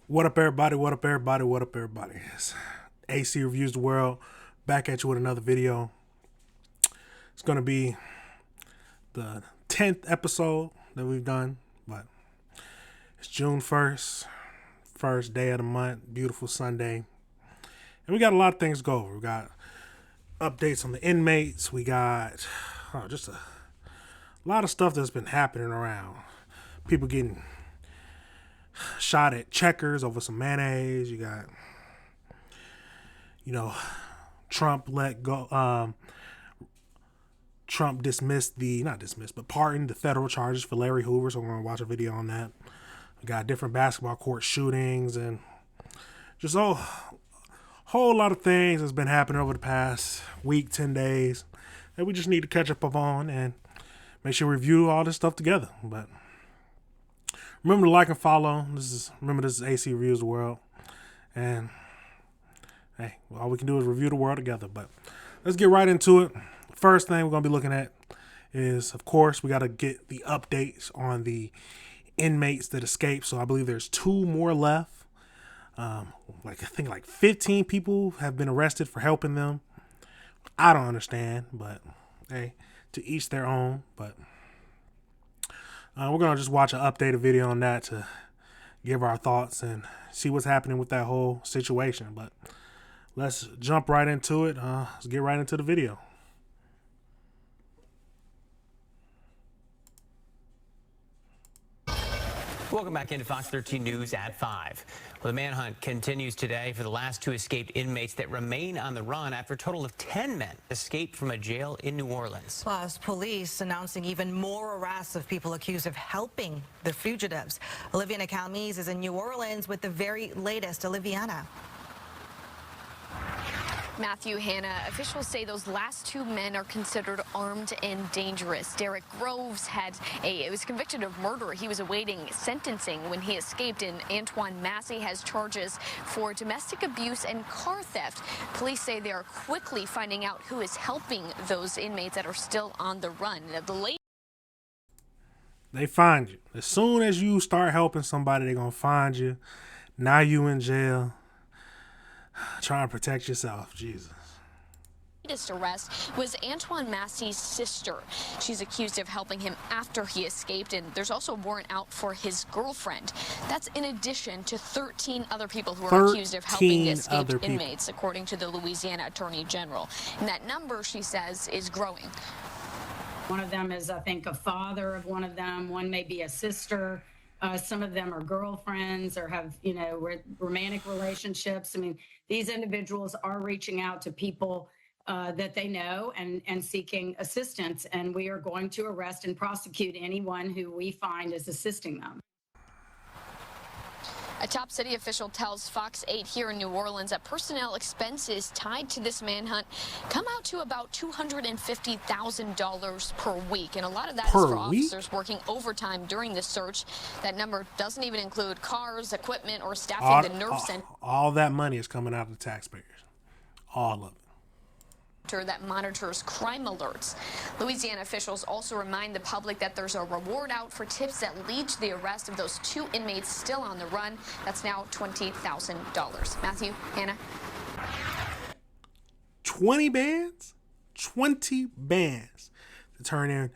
What up, everybody? What up, everybody? What up, everybody? It's AC Reviews the World, back at you with another video. It's going to be the 10th episode that we've done, but it's June 1st, first day of the month, beautiful Sunday. And we got a lot of things to go over. We got updates on the inmates. We got just a lot of stuff that's been happening around. People getting shot at Checkers over some mayonnaise. You got, Trump let go. Trump pardoned the federal charges for Larry Hoover. So we're going to watch a video on that. We got different basketball court shootings and just a whole lot of things that's been happening over the past week, 10 days that we just need to catch up on and make sure we review all this stuff together. But remember to like and follow. This is AC Reviews the World. And hey, all we can do is review the world together. But let's get right into it. First thing we're going to be looking at is, of course, we got to get the updates on the inmates that escaped. So I believe there's 2 more left. I think 15 people have been arrested for helping them. I don't understand, but hey, to each their own. But we're going to just watch an updated video on that to give our thoughts and see what's happening with that whole situation. But let's jump right into it. Let's get right into the video. Welcome back into Fox 13 News at 5. Well, the manhunt continues today for the last 2 escaped inmates that remain on the run after a total of 10 men escaped from a jail in New Orleans. Plus, police announcing even more arrests of people accused of helping the fugitives. Oliviana Calmes is in New Orleans with the very latest. Oliviana. Matthew, Hannah, officials say those last 2 men are considered armed and dangerous. Derek Groves was convicted of murder. He was awaiting sentencing when he escaped, and Antoine Massey has charges for domestic abuse and car theft. Police say they are quickly finding out who is helping those inmates that are still on the run. They find you. As soon as you start helping somebody, they're going to find you. Now you in jail. Trying to protect yourself. Jesus. The latest arrest was Antoine Massey's sister. She's accused of helping him after he escaped, and there's also a warrant out for his girlfriend. That's in addition to 13 other people who are accused of helping the escaped inmates, according to the Louisiana Attorney General. And that number, she says, is growing. One of them is, I think, a father of one of them. One may be a sister. Some of them are girlfriends or have, romantic relationships. I mean, these individuals are reaching out to people that they know and seeking assistance. And we are going to arrest and prosecute anyone who we find is assisting them. A top city official tells Fox 8 here in New Orleans that personnel expenses tied to this manhunt come out to about $250,000 per week. And a lot of that is for officers working overtime during the search. That number doesn't even include cars, equipment, or staffing the nerve center. All that money is coming out of the taxpayers. All of it. That monitors crime alerts. Louisiana officials also remind the public that there's a reward out for tips that lead to the arrest of those 2 inmates still on the run. That's now $20,000. Matthew, Hannah. 20 bands? 20 bands to turn in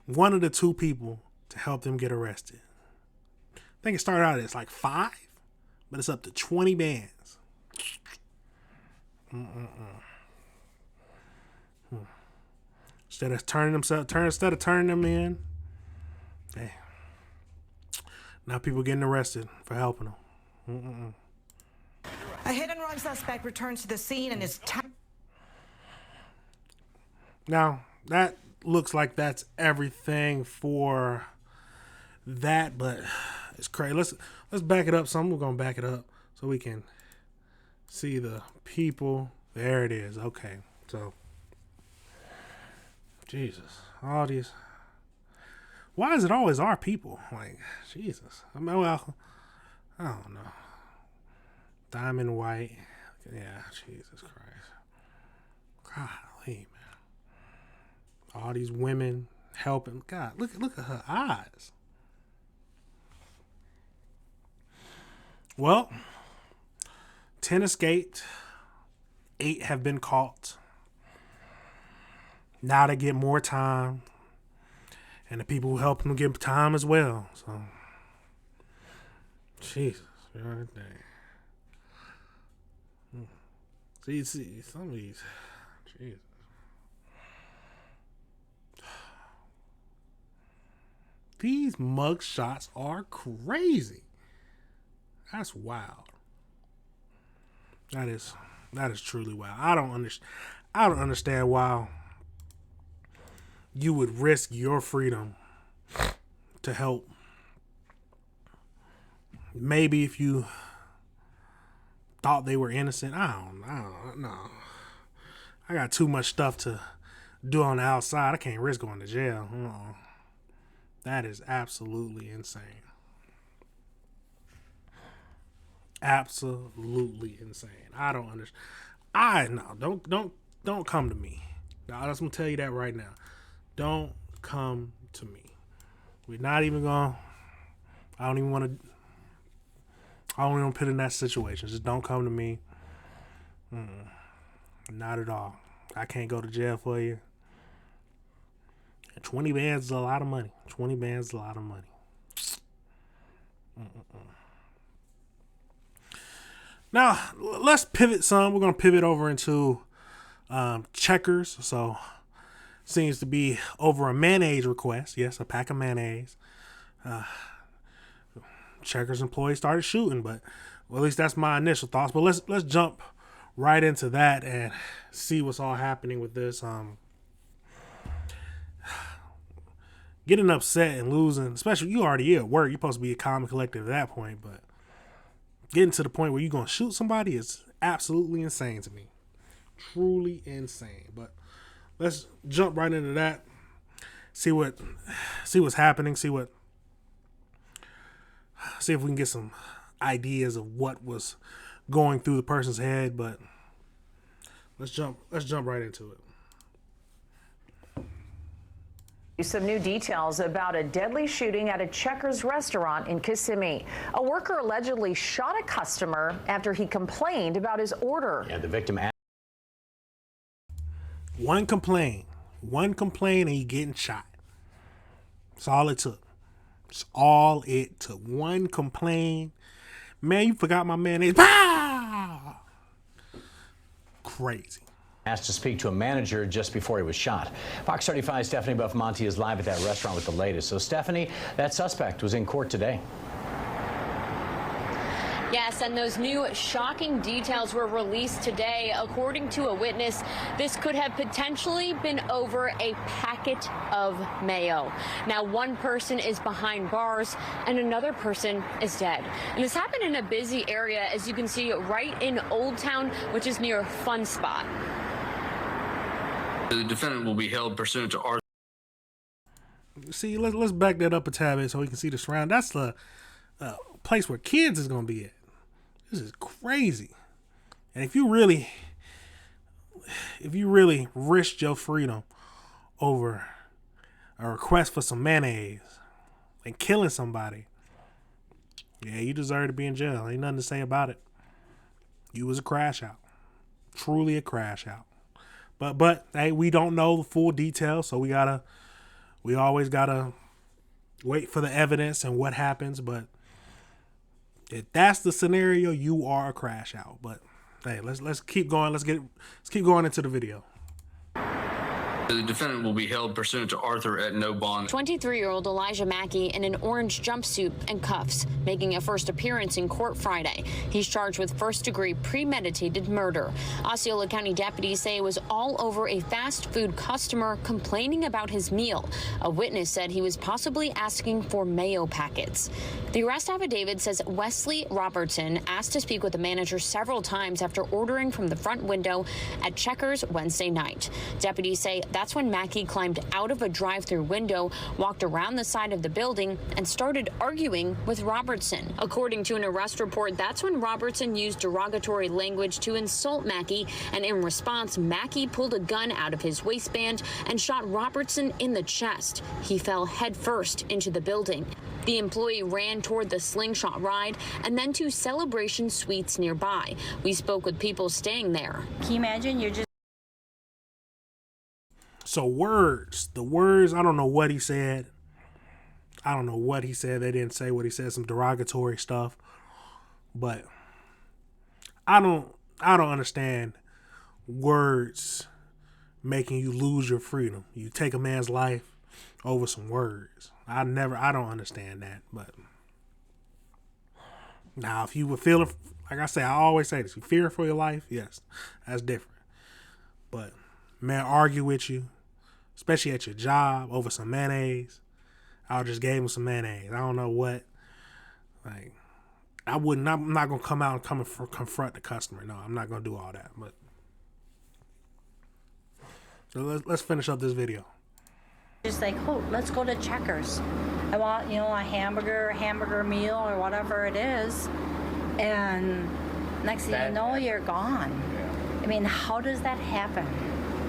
one of the 2 people to help them get arrested. I think it started out as like 5, but it's up to 20 bands. Instead of turning them in, hey, now people getting arrested for helping them. A hit-and-run suspect returns to the scene and is... Now, that looks like that's everything for that, but it's crazy. Let's back it up some. We're going to back it up so we can see the people. There it is. Okay, so... Jesus, all these. Why is it always our people? Like, Jesus. I mean, well, I don't know. Diamond White. Yeah, Jesus Christ. Golly, man. All these women helping. God, look at her eyes. Well, 10 escaped. 8 have been caught. Now they get more time. And the people who help them get time as well. So, Jesus. Dang. See, some of these. Jesus. These mug shots are crazy. That's wild. That is truly wild. I don't understand why you would risk your freedom to help. Maybe if you thought they were innocent. I don't know. I got too much stuff to do on the outside. I can't risk going to jail. That is absolutely insane. Absolutely insane. I don't understand. Don't come to me. I'm just gonna tell you that right now. Don't come to me. We're not even gonna. I don't even want to put in that situation. Just don't come to me. Not at all. I can't go to jail for you. 20 bands is a lot of money. 20 bands is a lot of money. Now, let's pivot some. We're going to pivot over into Checkers. So, seems to be over a mayonnaise request. Yes, a pack of mayonnaise. Checkers employees started shooting, but well, at least that's my initial thoughts. But let's jump right into that and see what's all happening with this. Getting upset and losing, especially you already at work, you're supposed to be a calm and collected at that point, but getting to the point where you're going to shoot somebody is absolutely insane to me. Truly insane. But let's jump right into that. See what's happening. See if we can get some ideas of what was going through the person's head. But let's jump right into it. Some new details about a deadly shooting at a Checkers restaurant in Kissimmee. A worker allegedly shot a customer after he complained about his order. Yeah, the victim. One complaint, and he getting shot. That's all it took. It's all it took. One complaint. Man, you forgot my mayonnaise. Bah! Crazy. Asked to speak to a manager just before he was shot. Fox 35's Stephanie Buffamonte is live at that restaurant with the latest. So, Stephanie, that suspect was in court today. Yes, and those new shocking details were released today. According to a witness, this could have potentially been over a packet of mayo. Now, one person is behind bars and another person is dead. And this happened in a busy area, as you can see, right in Old Town, which is near Fun Spot. The defendant will be held pursuant to our. See, let's back that up a tad bit so we can see the surround. That's the place where kids is gonna be at. This is crazy. And if you really risked your freedom over a request for some mayonnaise and killing somebody, yeah, you deserve to be in jail. Ain't nothing to say about it. You was a crash out. Truly a crash out. But hey, we don't know the full details, so we always gotta wait for the evidence and what happens. But if that's the scenario, you are a crash out. But hey, let's keep going. Let's keep going into the video. The defendant will be held pursuant to Arthur at no bond. 23-year-old Elijah Mackey in an orange jumpsuit and cuffs, making a first appearance in court Friday. He's charged with first-degree premeditated murder. Osceola County deputies say it was all over a fast food customer complaining about his meal. A witness said he was possibly asking for mayo packets. The arrest affidavit says Wesley Robertson asked to speak with the manager several times after ordering from the front window at Checkers Wednesday night. Deputies say that's when Mackey climbed out of a drive-through window, walked around the side of the building, and started arguing with Robertson. According to an arrest report, that's when Robertson used derogatory language to insult Mackey, and in response, Mackey pulled a gun out of his waistband and shot Robertson in the chest. He fell headfirst into the building. The employee ran toward the slingshot ride and then to Celebration Suites nearby. We spoke with people staying there. Can you imagine? You're just... So the words, I don't know what he said. I don't know what he said. They didn't say what he said, some derogatory stuff. But I don't understand words making you lose your freedom. You take a man's life over some words. I don't understand that. But now, if you were feeling, like I say, I always say this, you fear for your life, yes, that's different. But man, argue with you, especially at your job, over some mayonnaise. I just gave him some mayonnaise. I don't know what. Like, I'm not gonna come out and confront the customer. No, I'm not gonna do all that. But so let's finish up this video. Just like, oh, let's go to Checkers. I want, a hamburger meal or whatever it is. And next thing you know, you're gone. Yeah. I mean, how does that happen?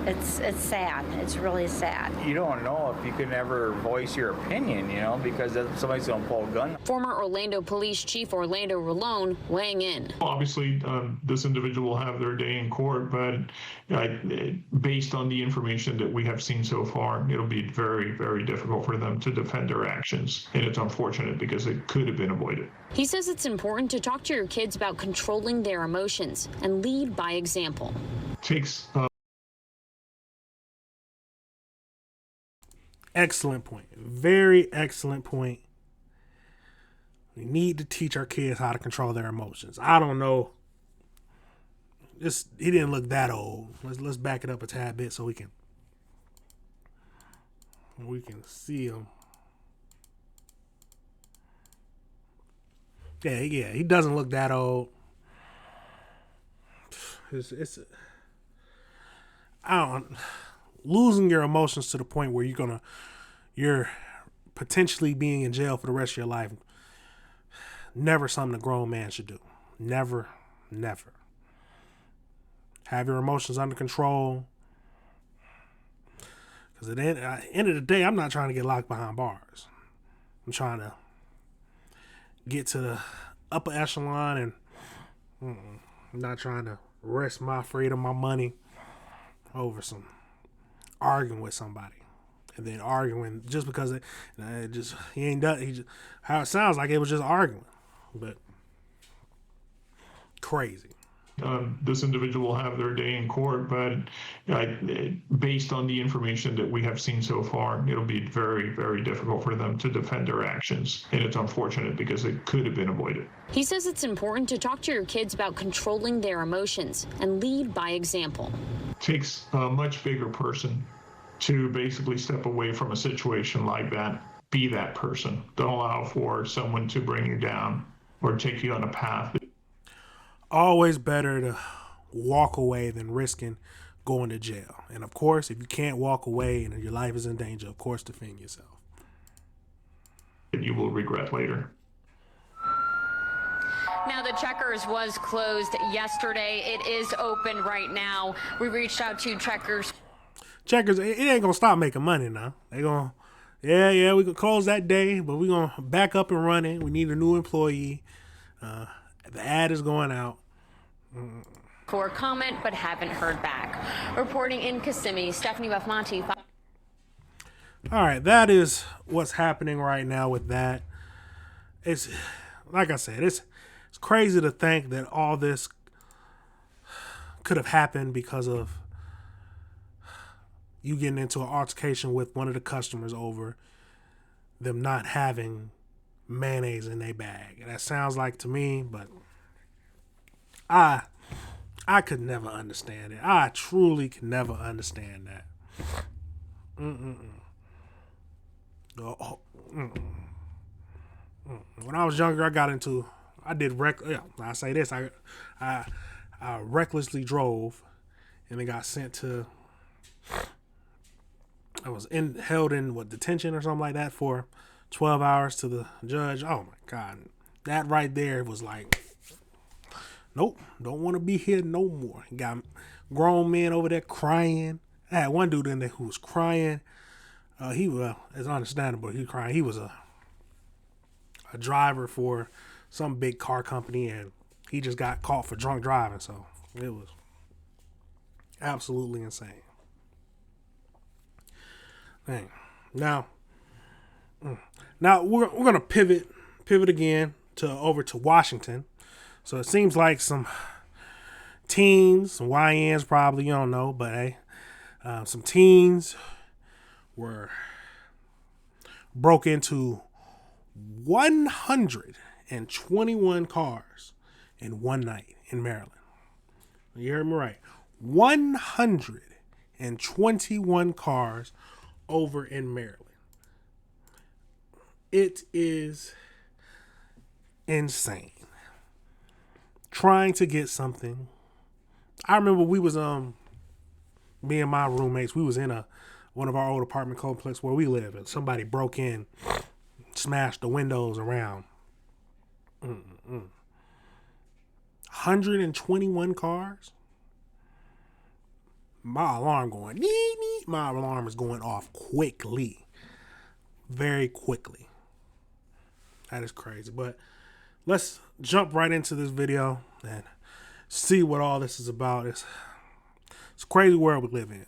It's sad. It's really sad. You don't know if you can ever voice your opinion, because somebody's going to pull a gun. Former Orlando Police Chief Orlando Rolone weighing in. Obviously, this individual will have their day in court, but based on the information that we have seen so far, it'll be very, very difficult for them to defend their actions. And it's unfortunate because it could have been avoided. He says it's important to talk to your kids about controlling their emotions and lead by example. Takes excellent point. Very excellent point. We need to teach our kids how to control their emotions. I don't know. He didn't look that old. Let's back it up a tad bit so we can see him. Yeah, he doesn't look that old. Losing your emotions to the point where you're potentially being in jail for the rest of your life. Never something a grown man should do. Never. Have your emotions under control. Because at the end of the day, I'm not trying to get locked behind bars. I'm trying to get to the upper echelon, and I'm not trying to risk my freedom, my money over some arguing with somebody, and then arguing just because he ain't done. How it sounds like it was just arguing, but crazy. This individual will have their day in court, but based on the information that we have seen so far, it'll be very, very difficult for them to defend their actions. And it's unfortunate because it could have been avoided. He says it's important to talk to your kids about controlling their emotions and lead by example. It takes a much bigger person to basically step away from a situation like that. Be that person. Don't allow for someone to bring you down or take you on a path. Always better to walk away than risking going to jail. And of course, if you can't walk away and your life is in danger, of course, defend yourself. You will regret later. Now, the Checkers was closed yesterday. It is open right now. We reached out to Checkers. Checkers, it ain't gonna stop making money now. They gonna, yeah, we could close that day, but we gonna back up and run it. We need a new employee. The ad is going out. For comment, but haven't heard back. Reporting in Kissimmee, Stephanie Buffmonte. All right, that is what's happening right now with that. It's like I said, it's crazy to think that all this could have happened because of you getting into an altercation with one of the customers over them not having mayonnaise in their bag. That sounds like to me, but I could never understand it. I truly could never understand that. When I was younger, I recklessly drove and then got sent to I was held in detention or something like that for 12 hours to the judge. Oh my God, that right there was like, nope, don't want to be here no more. Got grown men over there crying. I had one dude in there who was crying. He was, it's understandable. He was crying. He was a driver for some big car company, and he just got caught for drunk driving. So it was absolutely insane. Dang. Now we're gonna pivot again over to Washington. So it seems like some teens, some YNs probably, you don't know, but hey, some teens were broke into 121 cars in one night in Maryland. You heard me right. 121 cars over in Maryland. It is insane. Trying to get something. I remember we was me and my roommates, we was in one of our old apartment complex where we live, and somebody broke in, smashed the windows around. 121 cars. My alarm going, my alarm is going off quickly. Very quickly. That is crazy. But let's jump right into this video and see what all this is about. It's a crazy world we live in.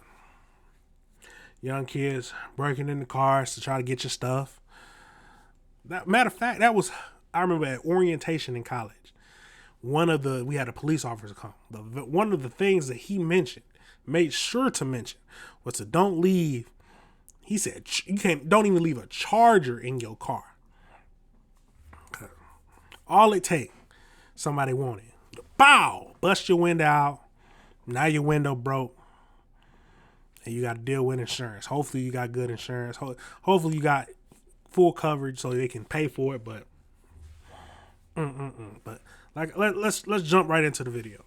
Young kids breaking into cars to try to get your stuff. Matter of fact, I remember at orientation in college, we had a police officer come. One of the things that he made sure to mention, was to don't leave. He said, don't even leave a charger in your car. All it takes, somebody wanted. Bow! Bust your window out. Now your window broke. And you got to deal with insurance. Hopefully you got good insurance. Hopefully you got full coverage so they can pay for it. But, but let's jump right into the video.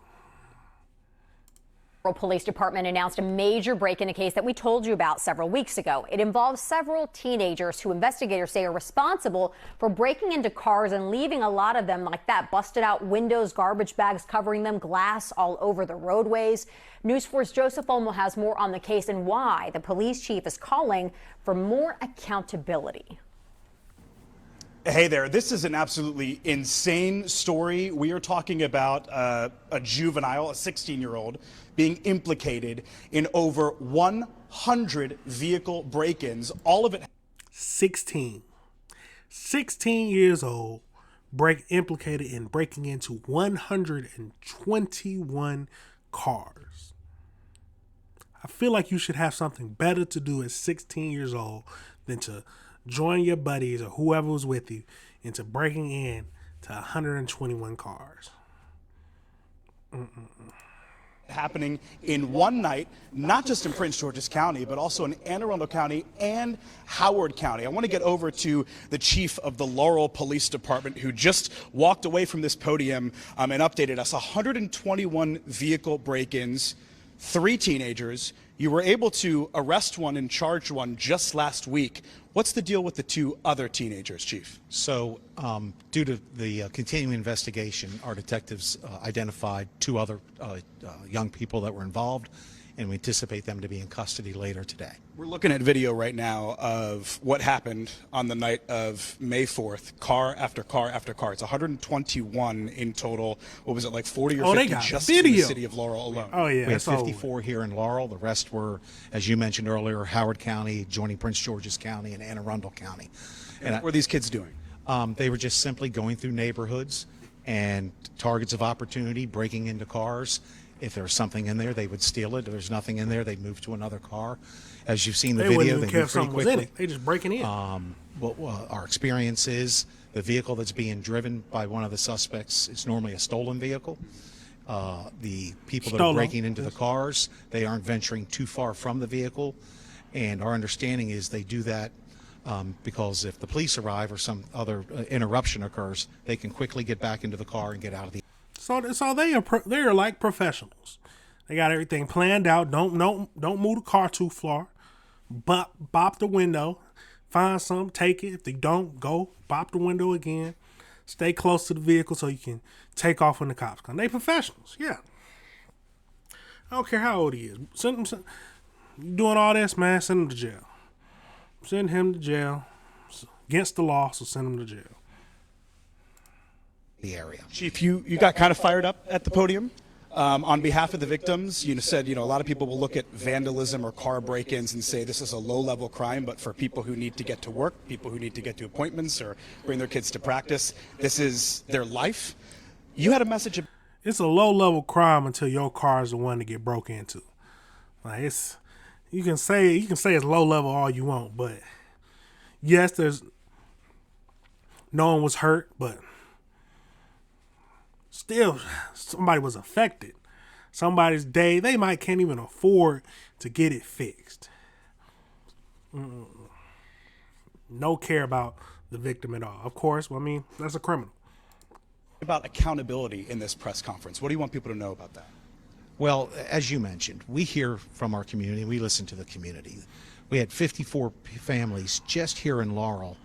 Police Department announced a major break in a case that we told you about several weeks ago. It involves several teenagers who investigators say are responsible for breaking into cars and leaving a lot of them like that. Busted out windows, garbage bags covering them, glass all over the roadways. News 4's Joseph Olmo has more on the case and why the police chief is calling for more accountability. Hey there, this is an absolutely insane story. We are talking about a juvenile, a 16-year-old, being implicated in over 100 vehicle break-ins, all of it. 16 years old, implicated in breaking into 121 cars. I feel like you should have something better to do at 16 years old than to join your buddies or whoever was with you into breaking in to 121 cars. Happening in one night, not just in Prince George's County, but also in Anne Arundel County and Howard County. I want to get over to the chief of the Laurel Police Department, who just walked away from this podium and updated us. 121 vehicle break-ins, 3 teenagers. You were able to arrest one and charge one just last week. What's the deal with the 2 other teenagers, Chief? So, due to the continuing investigation, our detectives identified 2 other young people that were involved, and we anticipate them to be in custody later today. We're looking at video right now of what happened on the night of May 4th, car after car after car. It's 121 in total. What was it, like 40 or 50 just in the city of Laurel alone? Oh, yeah. We had 54 here in Laurel. The rest were, as you mentioned earlier, Howard County, joining Prince George's County, and Anne Arundel County. And what were these kids doing? They were just simply going through neighborhoods and targets of opportunity, breaking into cars. If there was something in there, they would steal it. If there's nothing in there, they'd move to another car. As you've seen the video, they move pretty quickly. They just breaking in. Our experience is the vehicle that's being driven by one of the suspects is normally a stolen vehicle. The people that are breaking into the cars, they aren't venturing too far from the vehicle. And our understanding is they do that because if the police arrive or some other interruption occurs, they can quickly get back into the car and get out of the. So they're like professionals. They got everything planned out. Don't move the car too far. bop the window, find something, take it. If they don't, go bop the window again. Stay close to the vehicle so you can take off when the cops come. They professionals, yeah. I don't care how old he is. Send him. You doing all this, man? Send him to jail. Send him to jail. Against the law, so send him to jail. The area. Chief, you got kind of fired up at the podium. On behalf of the victims, you said, a lot of people will look at vandalism or car break-ins and say this is a low-level crime, but for people who need to get to work, people who need to get to appointments or bring their kids to practice, this is their life. You had a message. It's a low-level crime until your car is the one to get broke into. Like you can say it's low-level all you want, but yes, no one was hurt, but still, somebody was affected. Somebody's day, they can't even afford to get it fixed. No care about the victim at all. Of course, that's a criminal. About accountability in this press conference. What do you want people to know about that? Well, as you mentioned, we hear from our community. We listen to the community. We had 54 families just here in Laurel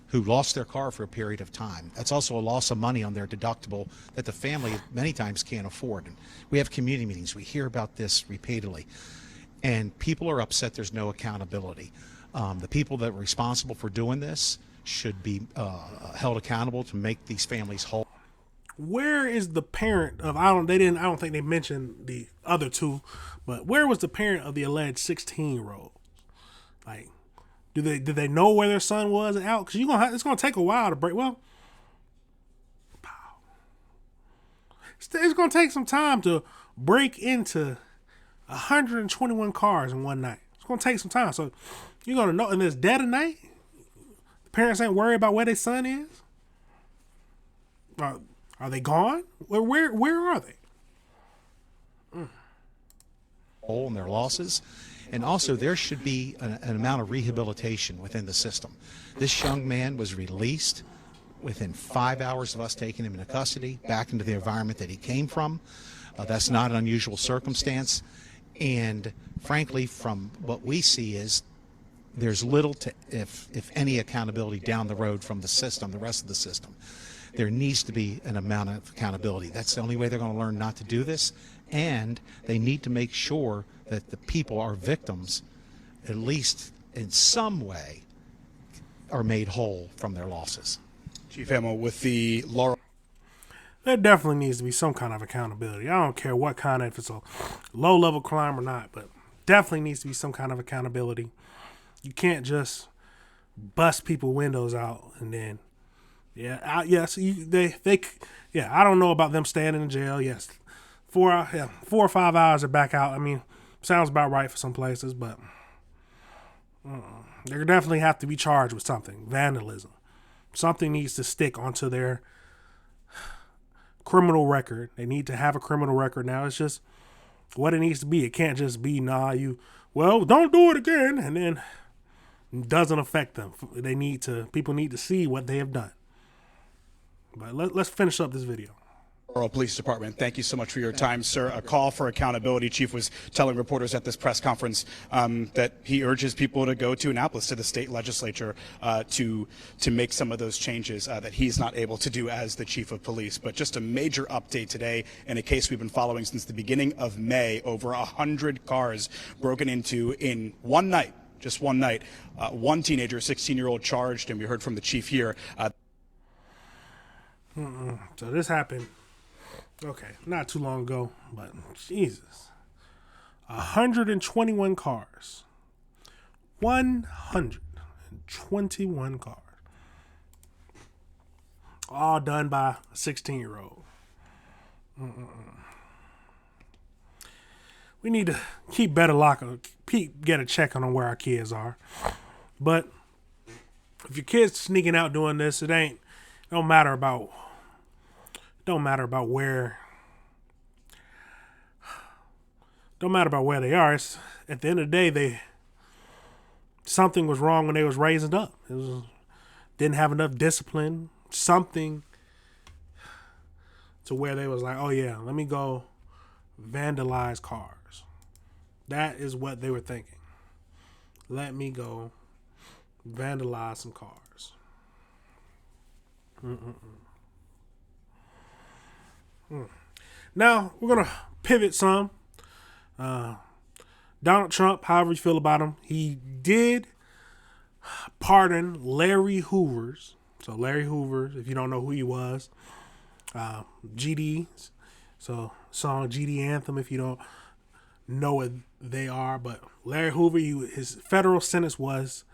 who lost their car for a period of time. That's also a loss of money on their deductible that the family many times can't afford. And we have community meetings. We hear about this repeatedly. And people are upset there's no accountability. The people that were responsible for doing this should be held accountable to make these families whole. Where is the parent of, I don't think they mentioned the other two, but where was the parent of the alleged 16-year-old? Like, did they know where their son was out? Because it's gonna take a while to break. Well, it's gonna take some time to break into 121 cars in one night. It's gonna take some time. So you're gonna know, and it's dead of night. The parents ain't worried about where their son is. Are they gone? Where are they? And their losses. And also, there should be an amount of rehabilitation within the system. This young man was released within 5 hours of us taking him into custody, back into the environment that he came from. That's not an unusual circumstance. And frankly, from what we see is there's little to, if any, accountability down the road from the system, the rest of the system. There needs to be an amount of accountability. That's the only way they're going to learn not to do this. And they need to make sure that the people, our victims, at least in some way, are made whole from their losses. Chief Hamill, with the Laurel. There definitely needs to be some kind of accountability. I don't care what kind of, if it's a low-level crime or not, but definitely needs to be some kind of accountability. You can't just bust people windows out and then, I don't know about them staying in jail. Yes, 4 or 5 hours are back out. Sounds about right for some places, but they definitely have to be charged with something. Vandalism. Something needs to stick onto their criminal record. They need to have a criminal record now. It's just what it needs to be. It can't just be, don't do it again, and then it doesn't affect them. People need to see what they have done. But let's finish up this video. Laurel Police Department, thank you so much for your time, sir. A call for accountability. Chief was telling reporters at this press conference that he urges people to go to Annapolis, to the state legislature, to make some of those changes that he's not able to do as the chief of police. But just a major update today in a case we've been following since the beginning of May. Over 100 cars broken into in one night. Just one night. One teenager, 16-year-old, charged, and we heard from the chief here. So this happened, not too long ago, but Jesus. 121 cars. 121 cars. All done by a 16-year-old. We need to keep get a check on where our kids are. But if your kid's sneaking out doing this, it don't matter about where they are. It's, at the end of the day, something was wrong when they was raising up. Didn't have enough discipline, something to where they was like, oh yeah, let me go vandalize cars. That is what they were thinking. let me go vandalize some cars. Now, we're going to pivot some. Donald Trump, however you feel about him, he did pardon Larry Hoover's. So Larry Hoover, if you don't know who he was, GD, so song GD Anthem, if you don't know what they are. But Larry Hoover, his federal sentence was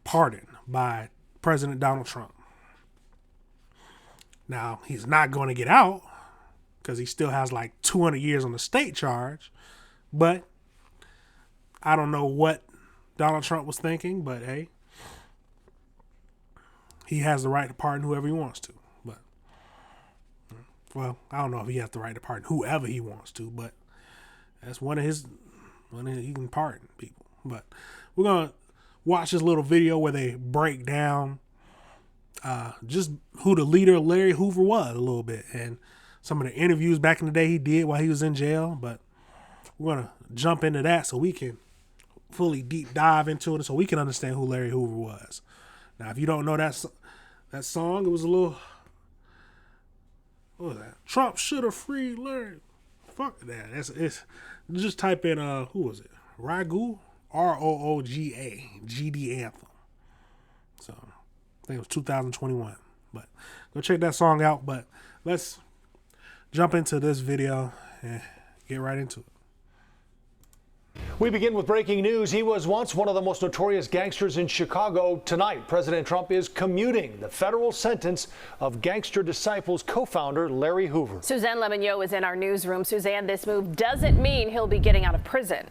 pardoned by President Donald Trump. Now, he's not going to get out because he still has like 200 years on the state charge. But I don't know what Donald Trump was thinking, but hey, he has the right to pardon whoever he wants to. But, well, I don't know if he has the right to pardon whoever he wants to, but that's he can pardon people. But we're going to watch this little video where they break down just who the leader Larry Hoover was a little bit, and some of the interviews back in the day he did while he was in jail. But we're going to jump into that so we can fully deep dive into it so we can understand who Larry Hoover was. Now, if you don't know that song, it was a little, what was that? Trump should have freed Larry. Fuck that. It's just type in, who was it? Rooga, Rooga, GD Anthem. So, I think it was 2021. But go check that song out. But let's jump into this video and get right into it. We begin with breaking news. He was once one of the most notorious gangsters in Chicago. Tonight, President Trump is commuting the federal sentence of Gangster Disciples co-founder Larry Hoover. Suzanne Lemonnier is in our newsroom. Suzanne, this move doesn't mean he'll be getting out of prison.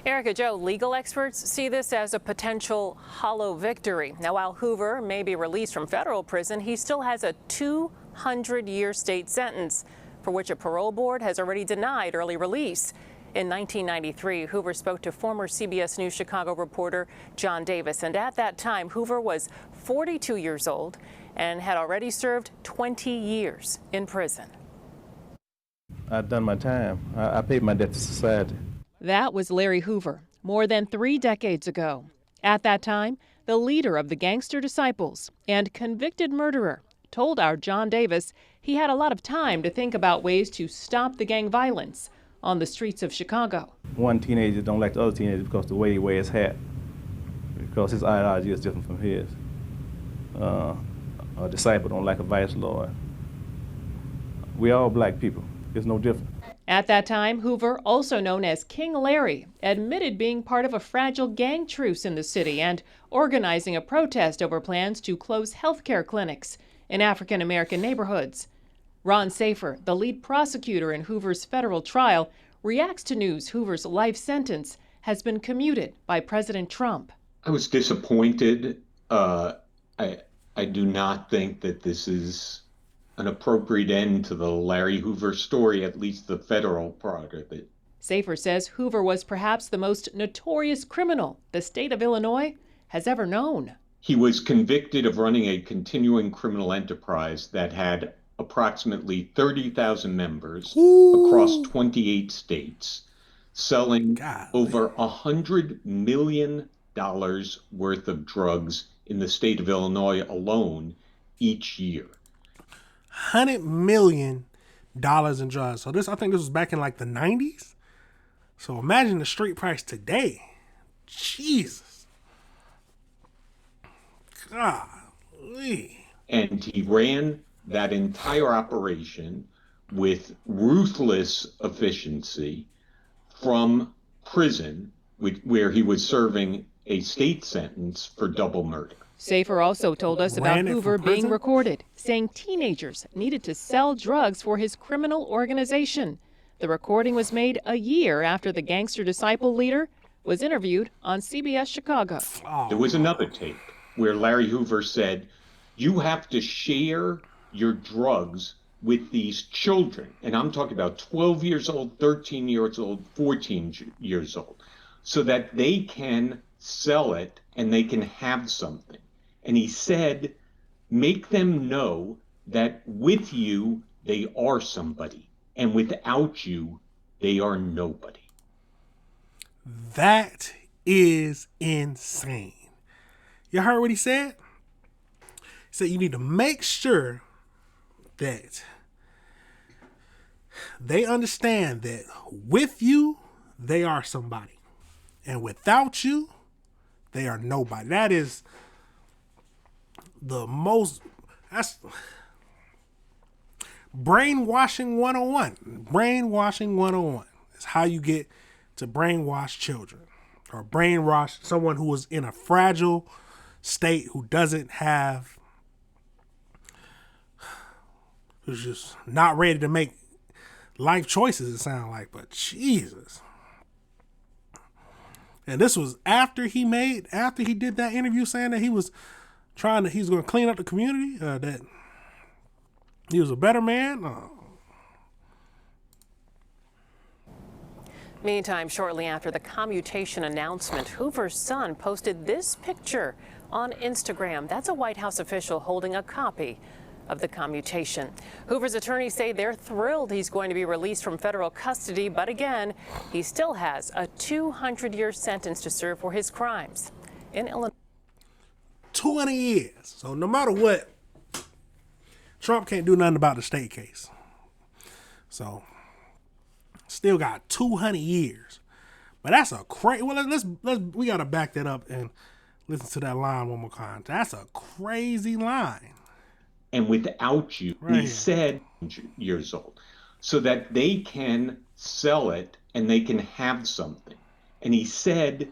Erica, Joe, legal experts see this as a potential hollow victory. Now, while Hoover may be released from federal prison, he still has a 200-year state sentence for which a parole board has already denied early release. In 1993, Hoover spoke to former CBS News Chicago reporter John Davis, and at that time, Hoover was 42 years old and had already served 20 years in prison. I've done my time. I paid my debt to society. That was Larry Hoover, more than 3 decades ago. At that time, the leader of the Gangster Disciples and convicted murderer told our John Davis he had a lot of time to think about ways to stop the gang violence on the streets of Chicago. One teenager don't like the other teenager because the way he wears his hat, because his ideology is different from his. A disciple don't like a vice lord. We all black people. It's no different. At that time, Hoover, also known as King Larry, admitted being part of a fragile gang truce in the city and organizing a protest over plans to close health care clinics in African American neighborhoods. Ron Safer, the lead prosecutor in Hoover's federal trial, reacts to news Hoover's life sentence has been commuted by President Trump. I was disappointed. I do not think that this is an appropriate end to the Larry Hoover story, at least the federal part of it. Safer says Hoover was perhaps the most notorious criminal the state of Illinois has ever known. He was convicted of running a continuing criminal enterprise that had approximately 30,000 members across 28 states, selling over $100 million worth of drugs in the state of Illinois alone each year. $100 million in drugs. So I think this was back in like the 90s. So imagine the street price today. Jesus. Golly. And he ran that entire operation with ruthless efficiency from prison, where he was serving a state sentence for double murder. Safer also told us about Hoover being recorded, saying teenagers needed to sell drugs for his criminal organization. The recording was made a year after the Gangster Disciple leader was interviewed on CBS Chicago. There was another tape where Larry Hoover said, "You have to share your drugs with these children." And I'm talking about 12 years old, 13 years old, 14 years old, so that they can sell it and they can have something. And he said, make them know that with you, they are somebody, and without you, they are nobody. That is insane. You heard what he said? He said you need to make sure that they understand that with you, they are somebody. And without you, they are nobody. That is the most... That's brainwashing 101. Brainwashing 101 is how you get to brainwash children. Or brainwash someone who is in a fragile state, who's just not ready to make life choices, it sounds like. But Jesus. And this was after he did that interview saying that he was going to clean up the community, that he was a better man. Meantime, shortly after the commutation announcement, Hoover's son posted this picture on Instagram. That's a White House official holding a copy of the commutation. Hoover's attorneys say they're thrilled he's going to be released from federal custody, but again, he still has a 200-year sentence to serve for his crimes in Illinois. 200 years. So no matter what, Trump can't do nothing about the state case. So still got 200 years. But that's a crazy... Well, we got to back that up and listen to that line one more time. That's a crazy line. And without you, Right. he said years old, so that they can sell it and they can have something. And he said,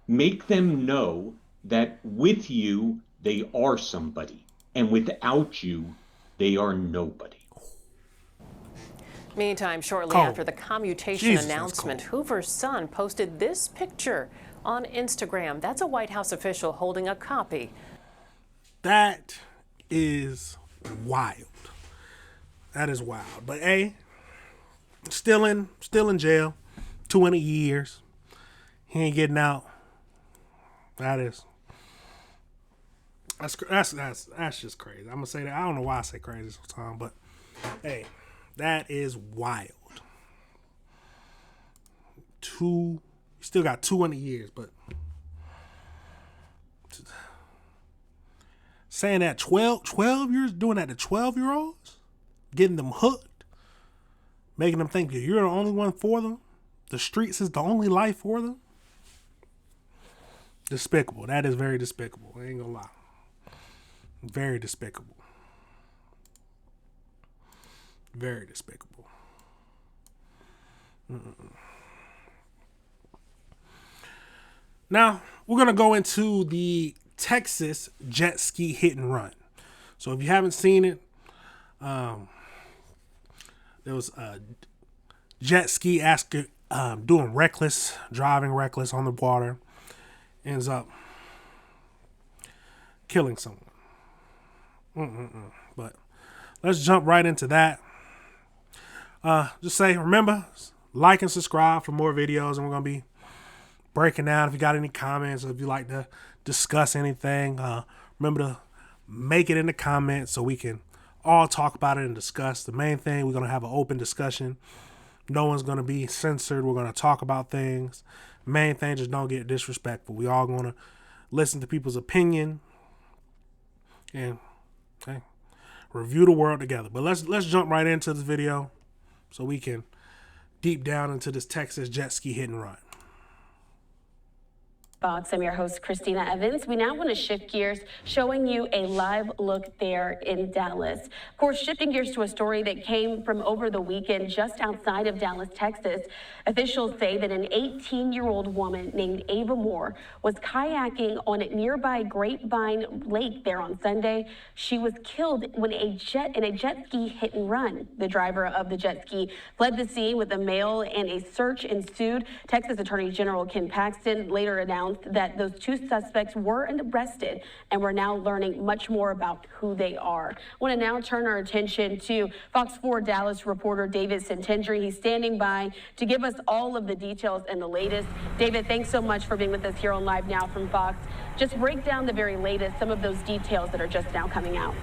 make them know that with you, they are somebody. And without you, they are nobody. Meantime, shortly Cold. after the commutation Jesus, that's announcement, cold. Hoover's son posted this picture on Instagram. That's a White House official holding a copy. That is wild. That is wild. But hey, still in jail, 200 years. He ain't getting out. That's just crazy. I'm gonna say that. I don't know why I say crazy sometimes, but hey, that is wild. Still got 200 years, but saying that 12 years, doing that to 12-year-olds, getting them hooked, making them think that you're the only one for them, the streets is the only life for them. Despicable. That is very despicable. I ain't gonna lie. Very despicable. Very despicable. Now, we're going to go into the Texas jet ski hit and run. So if you haven't seen it, there was a jet ski driving reckless on the water, ends up killing someone. But let's jump right into that. Just say, remember, like and subscribe for more videos, and we're going to be breaking down. If you got any comments, or if you like to discuss anything, remember to make it in the comments so we can all talk about it and discuss. The main thing, we're going to have an open discussion. No one's going to be censored. We're going to talk about things. Main thing, just don't get disrespectful. We all going to listen to people's opinion and review the world together. But let's jump right into this video so we can deep down into this Texas jet ski hit and run. Fox, I'm your host, Christina Evans. We now want to shift gears, showing you a live look there in Dallas. Of course, shifting gears to a story that came from over the weekend just outside of Dallas, Texas. Officials say that an 18-year-old woman named Ava Moore was kayaking on a nearby Grapevine Lake there on Sunday. She was killed in a jet ski hit and run. The driver of the jet ski fled the scene with a male, and a search ensued. Texas Attorney General Ken Paxton later announced that those two suspects were arrested, and we're now learning much more about who they are. I want to now turn our attention to Fox 4 Dallas reporter David Santendry. He's standing by to give us all of the details and the latest. David, thanks so much for being with us here on Live Now from Fox. Just break down the very latest, some of those details that are just now coming out.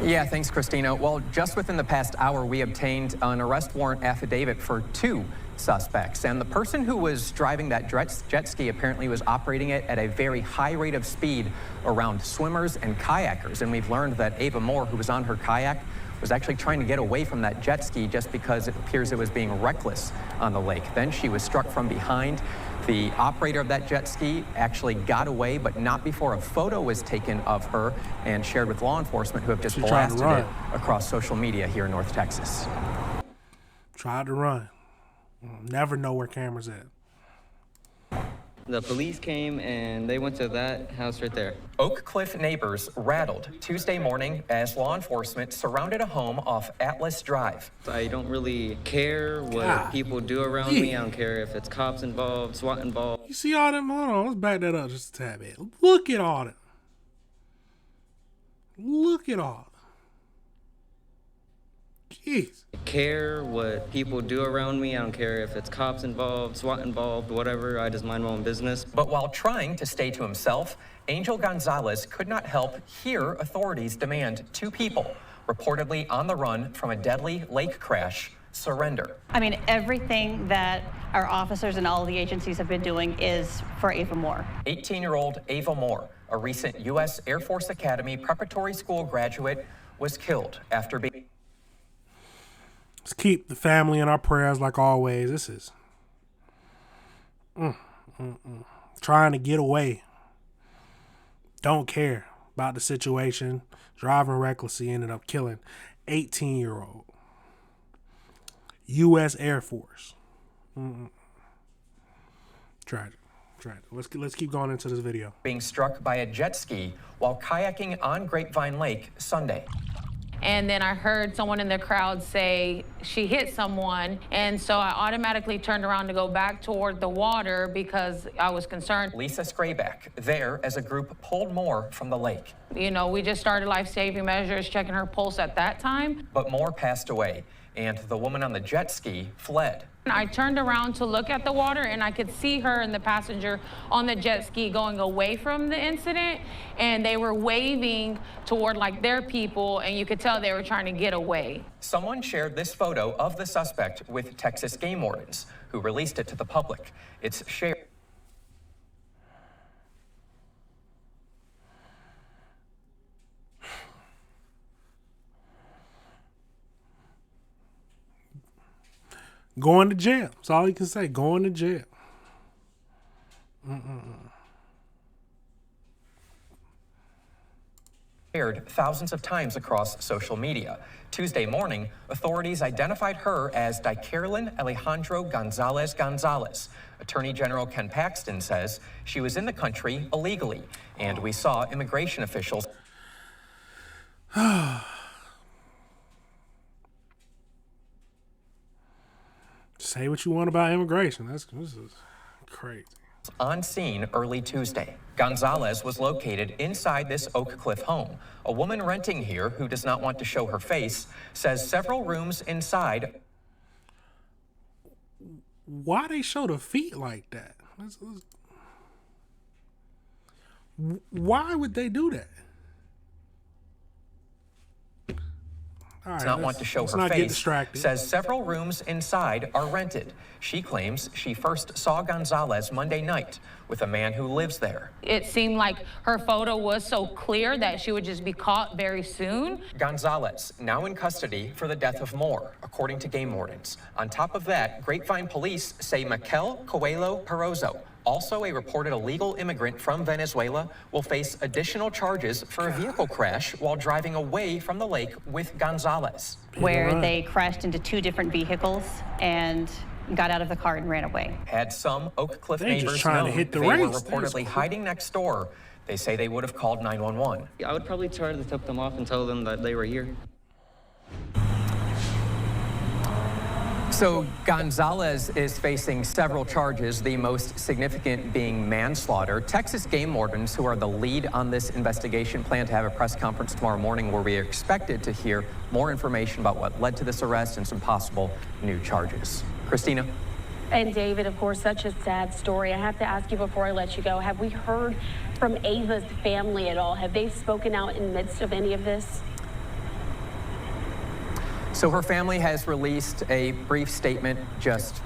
Yeah, thanks, Christina. Well, just within the past hour, we obtained an arrest warrant affidavit for two suspects. And the person who was driving that jet ski apparently was operating it at a very high rate of speed around swimmers and kayakers. And we've learned that Ava Moore, who was on her kayak, was actually trying to get away from that jet ski just because it appears it was being reckless on the lake. Then she was struck from behind. The operator of that jet ski actually got away, but not before a photo was taken of her and shared with law enforcement, who have just blasted it across social media here in North Texas. Tried to run. Never know where cameras at. The police came and they went to that house right there. Oak Cliff neighbors rattled Tuesday morning as law enforcement surrounded a home off Atlas Drive. I don't really care what people do around me. I don't care if it's cops involved, SWAT involved. You see all them? Hold on, let's back that up just a tad bit. Look at all that. Look at all that. Jeez. I care what people do around me. I don't care if it's cops involved, SWAT involved, whatever. I just mind my own business. But while trying to stay to himself, Angel Gonzalez could not help hear authorities demand two people, reportedly on the run from a deadly lake crash, surrender. I mean, everything that our officers and all the agencies have been doing is for Ava Moore. 18-year-old Ava Moore, a recent U.S. Air Force Academy preparatory school graduate, was killed after being... Let's keep the family in our prayers like always. This is trying to get away. Don't care about the situation. Driving recklessly, ended up killing 18-year-old U.S. Air Force. Tragic. Let's keep going into this video. Being struck by a jet ski while kayaking on Grapevine Lake Sunday. And then I heard someone in the crowd say she hit someone. And so I automatically turned around to go back toward the water because I was concerned. Lisa Scrayback there as a group pulled Moore from the lake. You know, we just started life-saving measures, checking her pulse at that time. But Moore passed away, and the woman on the jet ski fled. I turned around to look at the water, and I could see her and the passenger on the jet ski going away from the incident, and they were waving toward like their people, and you could tell they were trying to get away. Someone shared this photo of the suspect with Texas game wardens, who released it to the public. It's shared. Going to jail. That's all you can say. Going to jail. Shared thousands of times across social media. Tuesday morning, authorities identified her as Dicarolyn Alejandro Gonzalez Gonzalez. Attorney General Ken Paxton says she was in the country illegally, and we saw immigration officials. Say what you want about immigration. This is crazy. On scene early Tuesday. Gonzalez was located inside this Oak Cliff home. A woman renting here who does not want to show her face says several rooms inside. Why they show the feet like that? Why would they do that? Does not want to show her face, says several rooms inside are rented. She claims she first saw Gonzalez Monday night with a man who lives there. It seemed like her photo was so clear that she would just be caught very soon. Gonzalez, now in custody for the death of Moore, according to game wardens. On top of that, Grapevine police say Mikel Coelho Perozzo, also a reported illegal immigrant from Venezuela, will face additional charges for a vehicle crash while driving away from the lake with Gonzalez. Where they crashed into two different vehicles and got out of the car and ran away. Had some Oak Cliff neighbors known they were reportedly hiding next door, they say they would have called 911. I would probably try to tip them off and tell them that they were here. So Gonzalez is facing several charges, the most significant being manslaughter. Texas game wardens, who are the lead on this investigation, plan to have a press conference tomorrow morning where we are expected to hear more information about what led to this arrest and some possible new charges. Christina? And David, of course, such a sad story. I have to ask you before I let you go, have we heard from Ava's family at all? Have they spoken out in the midst of any of this? So her family has released a brief statement, just,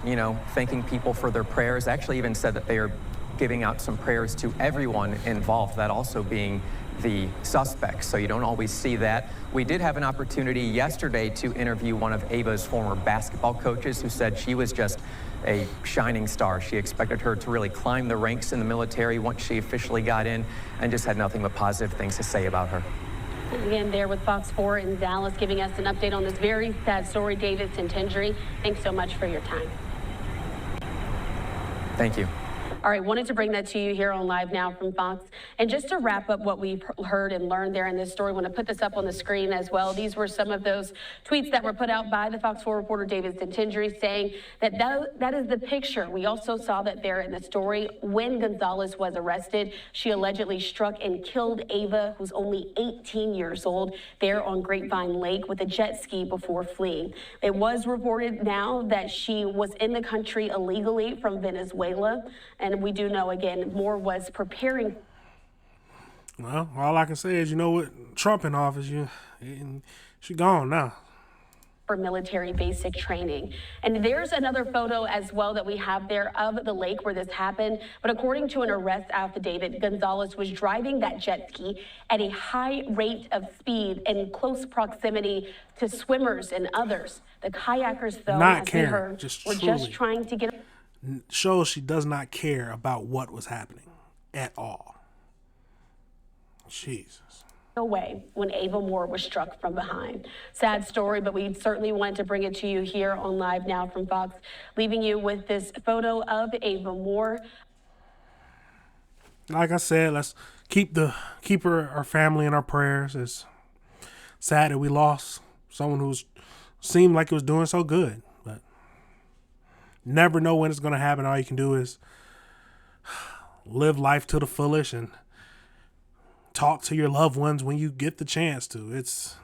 thanking people for their prayers. Actually even said that they are giving out some prayers to everyone involved, that also being the suspects. So you don't always see that. We did have an opportunity yesterday to interview one of Ava's former basketball coaches, who said she was just a shining star. She expected her to really climb the ranks in the military once she officially got in, and just had nothing but positive things to say about her. Again, there with Fox 4 in Dallas, giving us an update on this very sad story, David Centendry. Thanks so much for your time. Thank you. All right, wanted to bring that to you here on Live Now from Fox. And just to wrap up what we've heard and learned there in this story, I want to put this up on the screen as well. These were some of those tweets that were put out by the Fox 4 reporter David Centendry, saying that is the picture. We also saw that there in the story when Gonzalez was arrested. She allegedly struck and killed Ava, who's only 18 years old, there on Grapevine Lake with a jet ski before fleeing. It was reported now that she was in the country illegally from Venezuela. And we do know, again, Moore was preparing. Well, all I can say is, with Trump in office, she gone now. For military basic training. And there's another photo as well that we have there of the lake where this happened. But according to an arrest affidavit, Gonzalez was driving that jet ski at a high rate of speed in close proximity to swimmers and others. The kayakers, though, not as caring, we heard, were just trying to get. Shows she does not care about what was happening at all. Jesus. Away when Ava Moore was struck from behind. Sad story, but we certainly wanted to bring it to you here on Live Now from Fox, leaving you with this photo of Ava Moore. Like I said, let's keep her family in our prayers. It's sad that we lost someone who seemed like it was doing so good. Never know when it's going to happen. All you can do is live life to the fullest and talk to your loved ones when you get the chance to. It's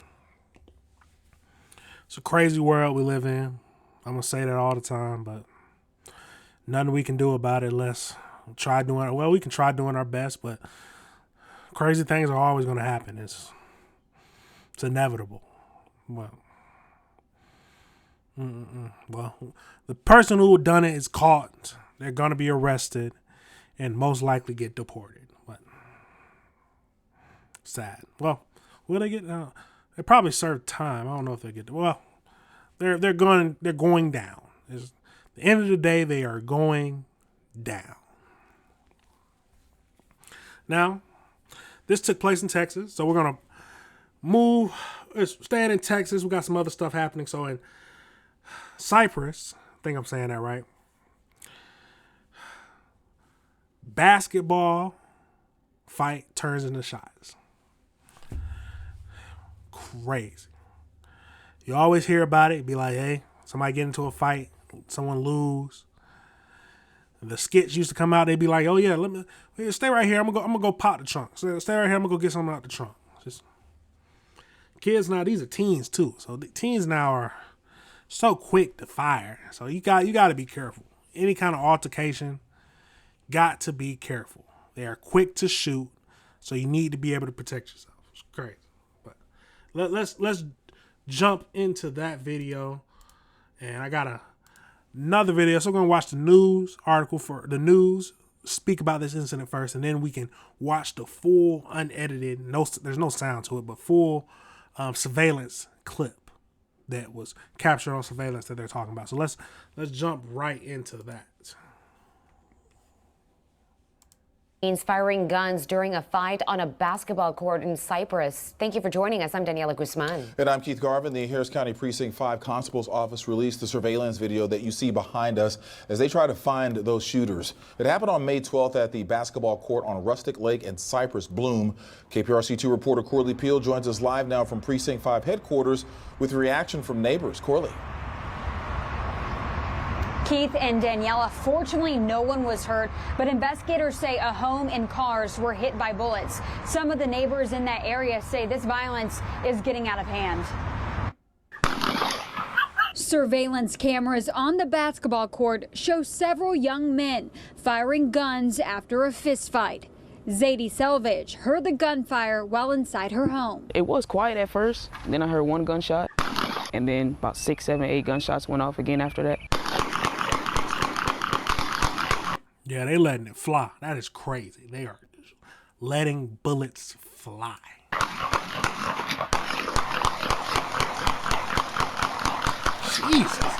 a crazy world we live in. I'm going to say that all the time, but nothing we can do about it unless we can try doing our best, but crazy things are always going to happen. It's inevitable. Well, the person who done it is caught. They're going to be arrested and most likely get deported. But sad. Well, will they get? They probably serve time. I don't know if they get. Well, they're going down. At the end of the day, they are going down. Now, this took place in Texas, so we're gonna move. Staying in Texas, we got some other stuff happening. So in Cyprus, I think I'm saying that right. Basketball fight turns into shots. Crazy. You always hear about it. Be like, hey, somebody get into a fight, someone lose. The skits used to come out. They'd be like, oh yeah, stay right here. I'm gonna go pop the trunk. Stay right here. I'm gonna go get something out the trunk. Just kids now. These are teens too. So the teens now are so quick to fire. So you got to be careful. Any kind of altercation, got to be careful. They are quick to shoot, so you need to be able to protect yourself. It's crazy. But let's jump into that video. And I got another video. So we're going to watch the news article for the news, speak about this incident first, and then we can watch the full unedited, there's no sound to it, but full surveillance clip that was captured on surveillance that they're talking about. So let's jump right into that. Firing guns during a fight on a basketball court in Cyprus. Thank you for joining us. I'm Daniela Guzman. And I'm Keith Garvin. The Harris County Precinct 5 Constable's Office released the surveillance video that you see behind us as they try to find those shooters. It happened on May 12th at the basketball court on Rustic Lake in Cypress Bloom. KPRC2 reporter Corley Peel joins us live now from Precinct 5 headquarters with reaction from neighbors. Corley. Keith and Daniela, fortunately no one was hurt, but investigators say a home and cars were hit by bullets. Some of the neighbors in that area say this violence is getting out of hand. Surveillance cameras on the basketball court show several young men firing guns after a fistfight. Zadie Selvage heard the gunfire while inside her home. It was quiet at first, then I heard one gunshot. And then about 6, 7, 8 gunshots went off again after that. Yeah, they letting it fly. That is crazy. They are letting bullets fly. Jesus.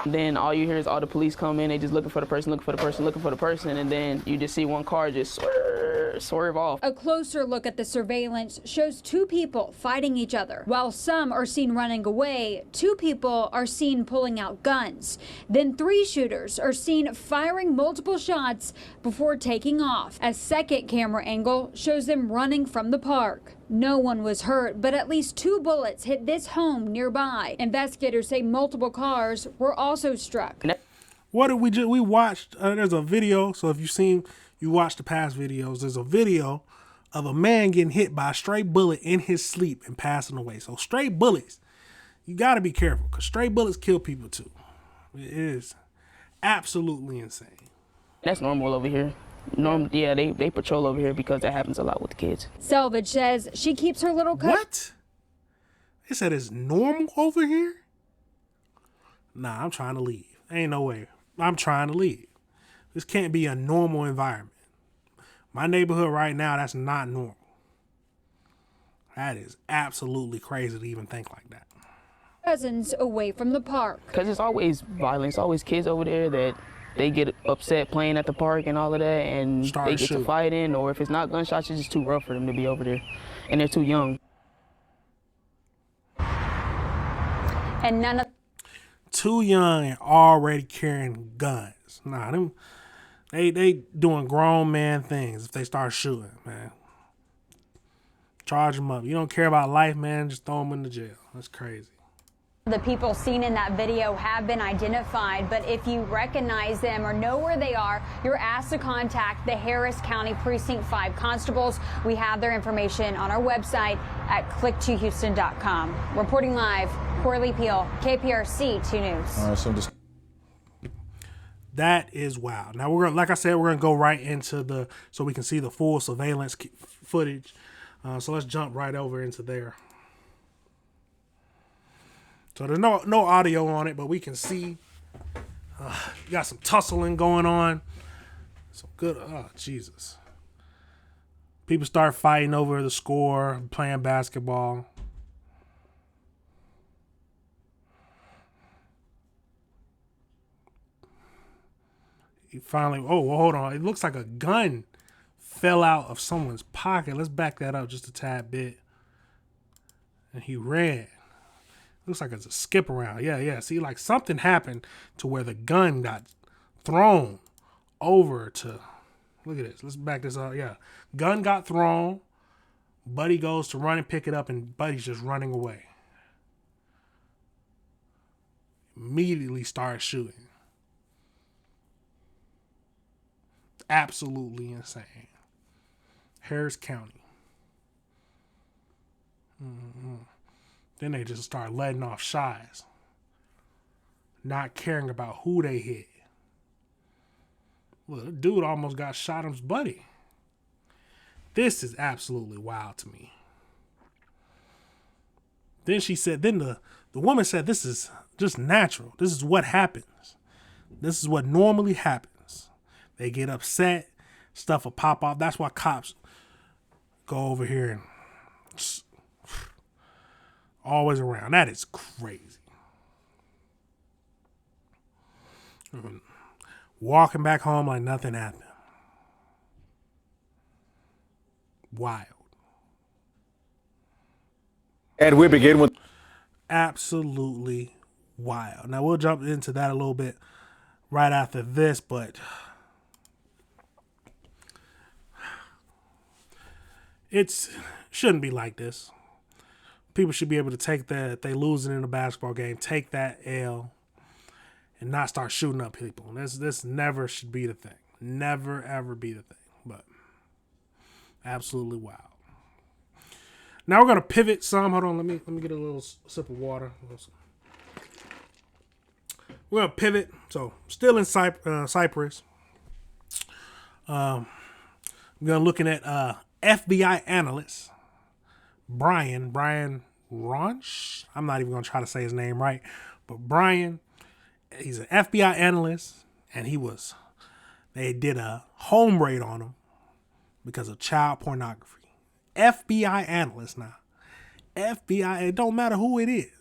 Then all you hear is all the police come in, they just looking for the person, and then you just see one car just swerve off. A closer look at the surveillance shows 2 people fighting each other. While some are seen running away, 2 people are seen pulling out guns. Then 3 shooters are seen firing multiple shots before taking off. A second camera angle shows them running from the park. No one was hurt, but at least 2 bullets hit this home nearby. Investigators say multiple cars were also struck. What did we do? We watched, there's a video. So if you watched the past videos, there's a video of a man getting hit by a straight bullet in his sleep and passing away. So straight bullets, you got to be careful because straight bullets kill people too. It is absolutely insane. That's normal over here. Yeah, they patrol over here because that happens a lot with the kids. Selvage says she keeps her little cousin. What? They said it's normal over here? Nah, I'm trying to leave. Ain't no way. I'm trying to leave. This can't be a normal environment. My neighborhood right now, that's not normal. That is absolutely crazy to even think like that. Cousins away from the park. Because it's always violence, always kids over there that they get upset playing at the park and all of that, and they get to fighting, or if it's not gunshots, it's just too rough for them to be over there, and they're too young. And none of too young and already carrying guns. Nah, them they doing grown man things. If they start shooting, man, charge them up. You don't care about life, man, just throw them into jail. That's crazy. the people seen in that video have been identified, but if you recognize them or know where they are, you're asked to contact the Harris County Precinct 5 constables. We have their information on our website at click2houston.com. Reporting live, Corley Peel, KPRC 2 News. All right, so just that is wild. Now we're gonna, like I said, we're gonna go right into the so we can see the full surveillance footage. So let's jump right over into there. So there's no audio on it, but we can see you got some tussling going on. Some good, oh Jesus. People start fighting over the score, playing basketball. He finally, oh, well, hold on. It looks like a gun fell out of someone's pocket. Let's back that up just a tad bit. And he ran. Looks like it's a skip around. Yeah. See, like something happened to where the gun got thrown over to, look at this. Let's back this up. Yeah. Gun got thrown. Buddy goes to run and pick it up, and Buddy's just running away. Immediately starts shooting. Absolutely insane. Harris County. Then they just start letting off shots. Not caring about who they hit. Well, the dude almost got shot his buddy. This is absolutely wild to me. Then she said, the woman said, this is just natural. This is what happens. This is what normally happens. They get upset. Stuff will pop off. That's why cops go over here and always around. That is crazy. Walking back home like nothing happened. Wild. And we begin with absolutely wild. Now we'll jump into that a little bit right after this, but it shouldn't be like this. People should be able to take that, if they losing in a basketball game, take that L and not start shooting up people. This never should be the thing. Never, ever be the thing. But absolutely wild. Now we're going to pivot some. Hold on, let me get a little sip of water. We're going to pivot. So still in Cyprus. We're going to looking at FBI analyst Brian Ronch. I'm not even going to try to say his name right. But Brian, he's an FBI analyst, and they did a home raid on him because of child pornography. FBI analyst now. FBI, it don't matter who it is.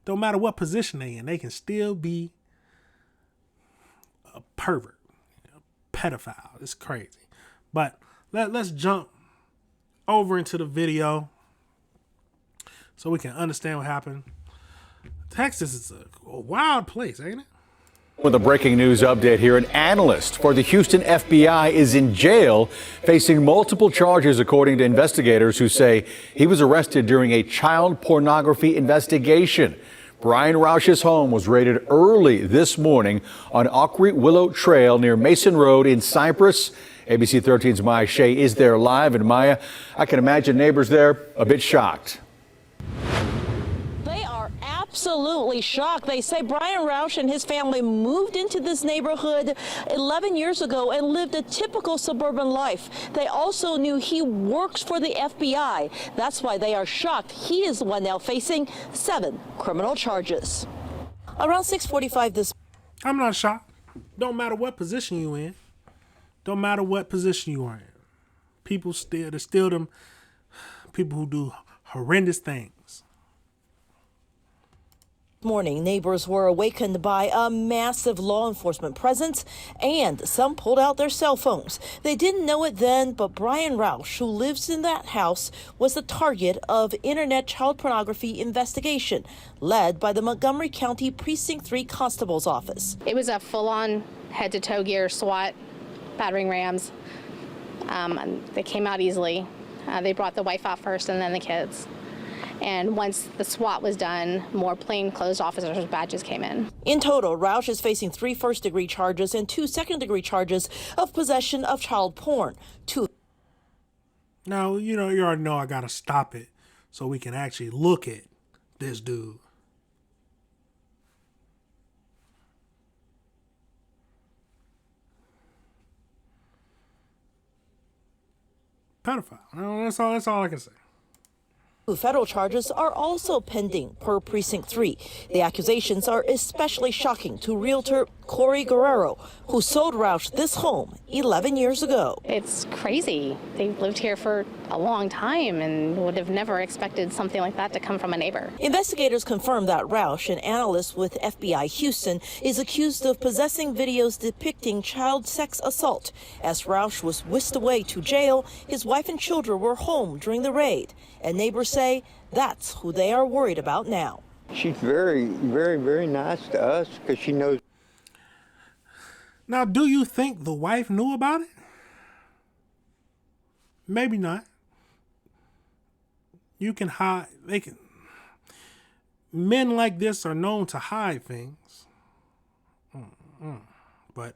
Don't matter what position they in. They can still be a pervert, a pedophile. It's crazy. But let's jump over into the video so we can understand what happened. Texas is a wild place, ain't it? With a breaking news update here, an analyst for the Houston FBI is in jail facing multiple charges, according to investigators who say he was arrested during a child pornography investigation. Brian Rausch's home was raided early this morning on Acre Willow Trail near Mason Road in Cypress. ABC 13's Maya Shea is there live. And Maya, I can imagine neighbors there a bit shocked. Absolutely shocked. They say Brian Rausch and his family moved into this neighborhood 11 years ago and lived a typical suburban life. They also knew he works for the FBI. That's why they are shocked. He is the one now facing 7 criminal charges. Around 6:45 this. I'm not shocked. Don't matter what position you in. Don't matter what position you are in. There's still them people who do horrendous things. Morning, neighbors were awakened by a massive law enforcement presence, and some pulled out their cell phones. They didn't know it then, but Brian Rausch, who lives in that house, was the target of internet child pornography investigation led by the Montgomery County Precinct 3 Constable's Office. It was a full-on head-to-toe gear SWAT, battering rams. They came out easily. They brought the wife out first and then the kids. And once the SWAT was done, more plainclothes officers with badges came in. In total, Rausch is facing 3 first-degree charges and 2 second-degree charges of possession of child porn. Now, you already know I got to stop it so we can actually look at this dude. Pedophile. That's all I can say. Federal charges are also pending per Precinct 3. The accusations are especially shocking to realtor Corey Guerrero, who sold Rausch this home 11 years ago. It's crazy. They've lived here for a long time and would have never expected something like that to come from a neighbor. Investigators confirm that Rausch, an analyst with FBI Houston, is accused of possessing videos depicting child sex assault. As Rausch was whisked away to jail, his wife and children were home during the raid, and neighbors say that's who they are worried about now. She's very, very, very nice to us because she knows. Now, do you think the wife knew about it? Maybe not. You can hide. Men like this are known to hide things. But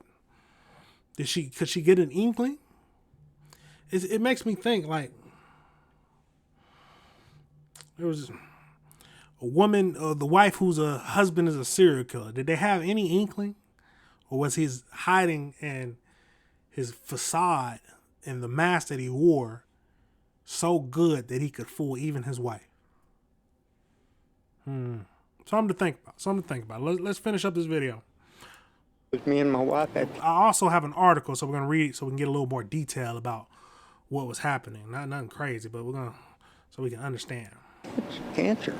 could she get an inkling? It makes me think like there was a woman, the wife whose husband is a serial killer. Did they have any inkling? Or was he hiding in his facade and the mask that he wore so good that he could fool even his wife? Something to think about. Let's finish up this video. Me and my wife had. I also have an article, so we're gonna read it so we can get a little more detail about what was happening. Nothing crazy, but so we can understand. It's cancer.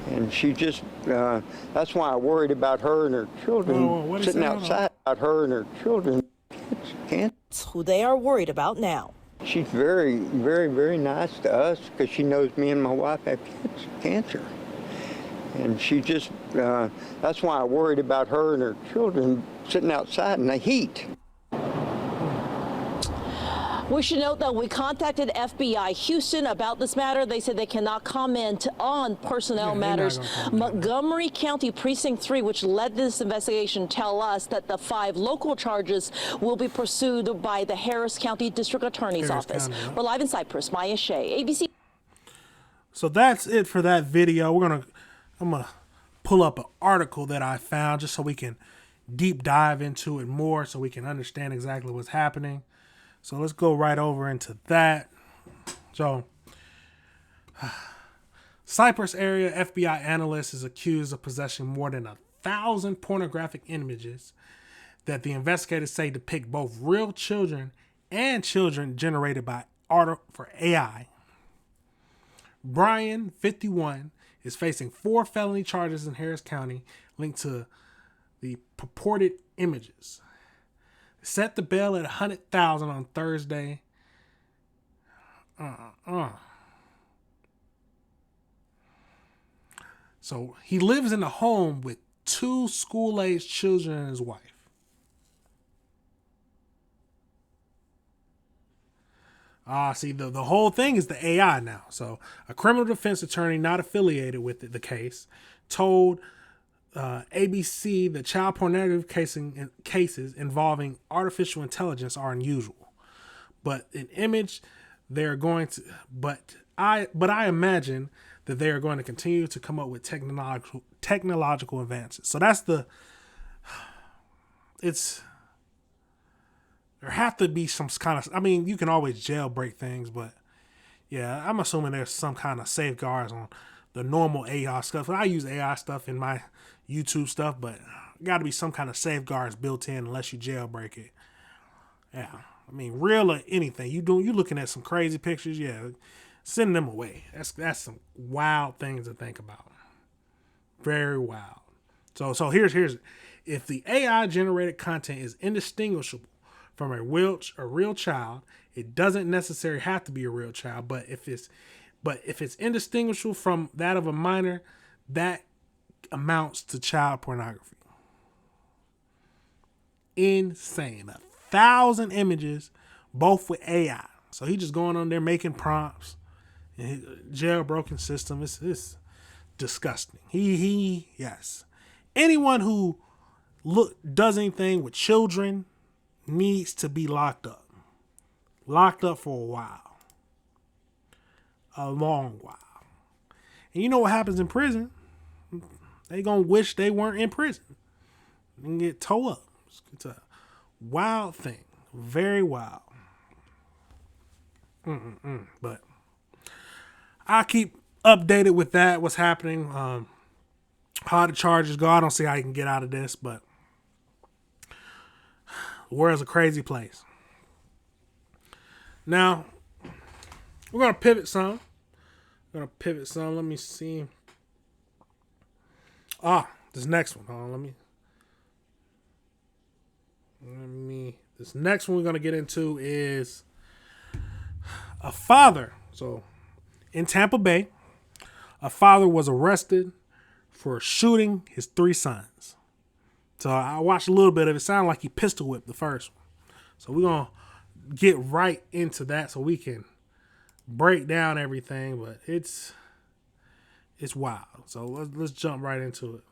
And she just, that's why I worried about her and her children sitting outside. About her and her children. It's cancer. That's who they are worried about now. She's very, very, very nice to us because she knows me and my wife have cancer. And she just, that's why I worried about her and her children sitting outside in the heat. We should note that we contacted FBI Houston about this matter. They said they cannot comment on personnel matters. Montgomery County Precinct 3, which led this investigation, tell us that the 5 local charges will be pursued by the Harris County District Attorney's Office. We're live in Cypress. Maya Shea, ABC. So that's it for that video. I'm gonna pull up an article that I found just so we can deep dive into it more so we can understand exactly what's happening. So let's go right over into that. So Cypress area FBI analyst is accused of possessing more than 1,000 pornographic images that the investigators say depict both real children and children generated by AI. Brian, 51, is facing 4 felony charges in Harris County linked to the purported images. Set the bail at $100,000 on Thursday. So he lives in a home with 2 school-aged children and his wife. See, the whole thing is the AI now. So a criminal defense attorney not affiliated with the case told ABC that child pornography cases involving artificial intelligence are unusual. But an image they're going to, but I imagine that they are going to continue to come up with technological advances. So that's there have to be some kind of, I mean, you can always jailbreak things, but yeah, I'm assuming there's some kind of safeguards on the normal AI stuff. I use AI stuff in my YouTube stuff, but got to be some kind of safeguards built in unless you jailbreak it. Yeah, I mean, real or anything. You looking at some crazy pictures, yeah, send them away. That's some wild things to think about. Very wild. So here's if the AI generated content is indistinguishable from a real child, it doesn't necessarily have to be a real child, but if it's indistinguishable from that of a minor, that amounts to child pornography. Insane. 1,000 images, both with AI. So he just going on there making prompts. And jailbroken system. It's disgusting. Yes. Anyone who does anything with children needs to be locked up. Locked up for a while. A long while. And you know what happens in prison? They gonna wish they weren't in prison. And get towed up. It's a wild thing. Very wild. But I'll keep updated with that, what's happening, how the charges go. I don't see how you can get out of this, but the world's a crazy place. Now, we're going to pivot some. Let me see. This next one. Hold on, this next one we're going to get into is a father. So, in Tampa Bay, a father was arrested for shooting his 3 sons. So I watched a little bit of it. It sounded like he pistol whipped the first one. So we're going to get right into that so we can break down everything. But it's wild. So let's jump right into it.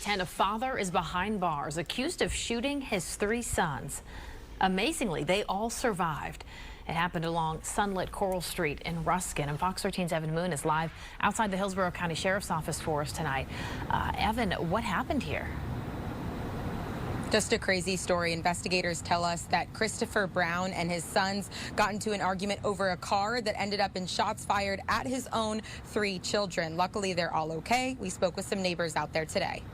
A father is behind bars, accused of shooting his 3 sons. Amazingly, they all survived. It happened along sunlit Coral Street in Ruskin. And Fox 13's Evan Moon is live outside the Hillsborough County Sheriff's Office for us tonight. Evan, what happened here? Just a crazy story. Investigators tell us that Christopher Brown and his sons got into an argument over a car that ended up in shots fired at his own 3 children. Luckily, they're all okay. We spoke with some neighbors out there today.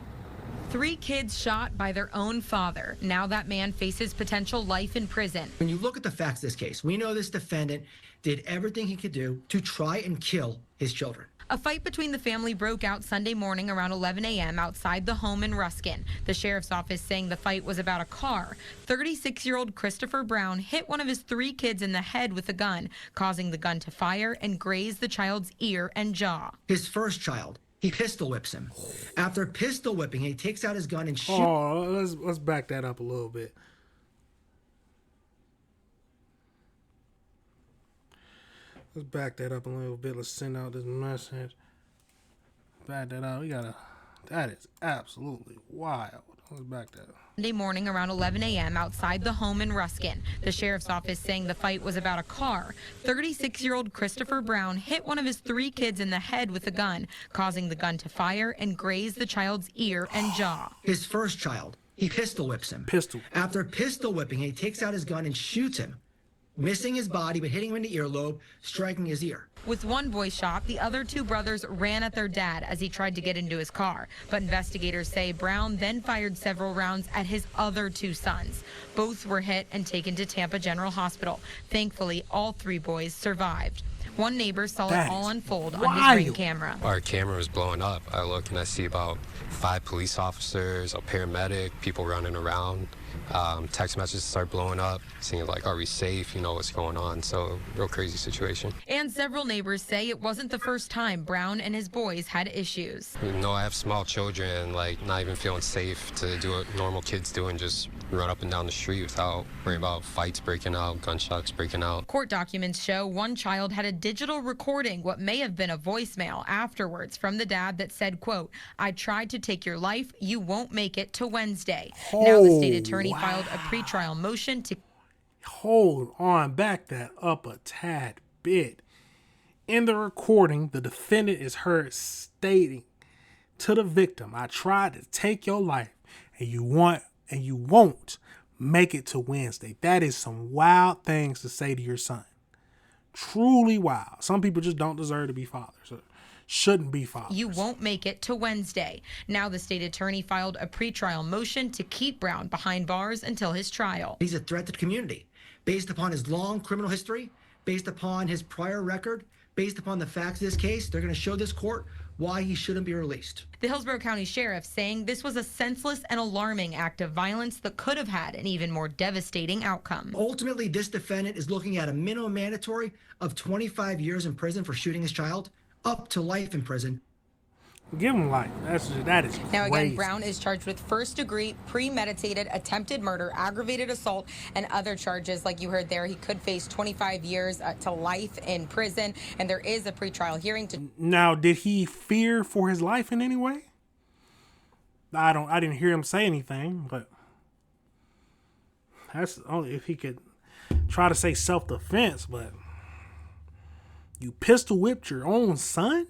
3 kids shot by their own father. Now that man faces potential life in prison. When you look at the facts of this case, we know this defendant did everything he could do to try and kill his children. A fight between the family broke out Sunday morning around 11 a.m. outside the home in Ruskin. The sheriff's office saying the fight was about a car. 36-year-old Christopher Brown hit one of his 3 kids in the head with a gun, causing the gun to fire and graze the child's ear and jaw. His first child, he pistol whips him. After pistol whipping, he takes out his gun and shoots. Let's back that up a little bit. Let's send out this message. Back that up. That is absolutely wild. Let's back that up. Sunday morning around 11 a.m. outside the home in Ruskin. The sheriff's office saying the fight was about a car. 36-year-old Christopher Brown hit one of his 3 kids in the head with a gun, causing the gun to fire and graze the child's ear and jaw. His first child, he pistol whips him. After pistol whipping, he takes out his gun and shoots him, missing his body but hitting him in the earlobe, striking his ear. With one boy shot, the other two brothers ran at their dad as he tried to get into his car. But investigators say Brown then fired several rounds at his other two sons. Both were hit and taken to Tampa General Hospital. Thankfully, all three boys survived. One neighbor saw it all unfold on his Ring camera. Our camera was blowing up. I look and I see about 5 police officers, a paramedic, people running around. Text messages start blowing up, seeing like, are we safe? You know what's going on. So, real crazy situation. And several neighbors say it wasn't the first time Brown and his boys had issues. You know, I have small children, like not even feeling safe to do what normal kids do and just run up and down the street without worrying about fights breaking out, gunshots breaking out. Court documents show one child had a digital recording, what may have been a voicemail afterwards from the dad that said, quote, "I tried to take your life. You won't make it to Wednesday." Now the state attorney filed a pretrial motion to... Hold on, back that up a tad bit. In the recording, the defendant is heard stating to the victim, "I tried to take your life and you won't make it to Wednesday." That is some wild things to say to your son. Truly wild. Some people just don't deserve to be fathers. Shouldn't be fathers. You won't make it to Wednesday. Now the state attorney filed a pretrial motion to keep Brown behind bars until his trial. He's a threat to the community based upon his long criminal history, based upon his prior record, based upon the facts of this case. They're going to show this court why he shouldn't be released. The Hillsborough County Sheriff saying this was a senseless and alarming act of violence that could have had an even more devastating outcome. Ultimately, this defendant is looking at a minimum mandatory of 25 years in prison for shooting his child, up to life in prison. Give him life. That is Now crazy. again, Brown is charged with first-degree, premeditated, attempted murder, aggravated assault, and other charges. Like you heard there, he could face 25 years to life in prison, and there is a pretrial hearing to... Now, did he fear for his life in any way? I didn't hear him say anything, but that's only if he could try to say self-defense, but you pistol whipped your own son?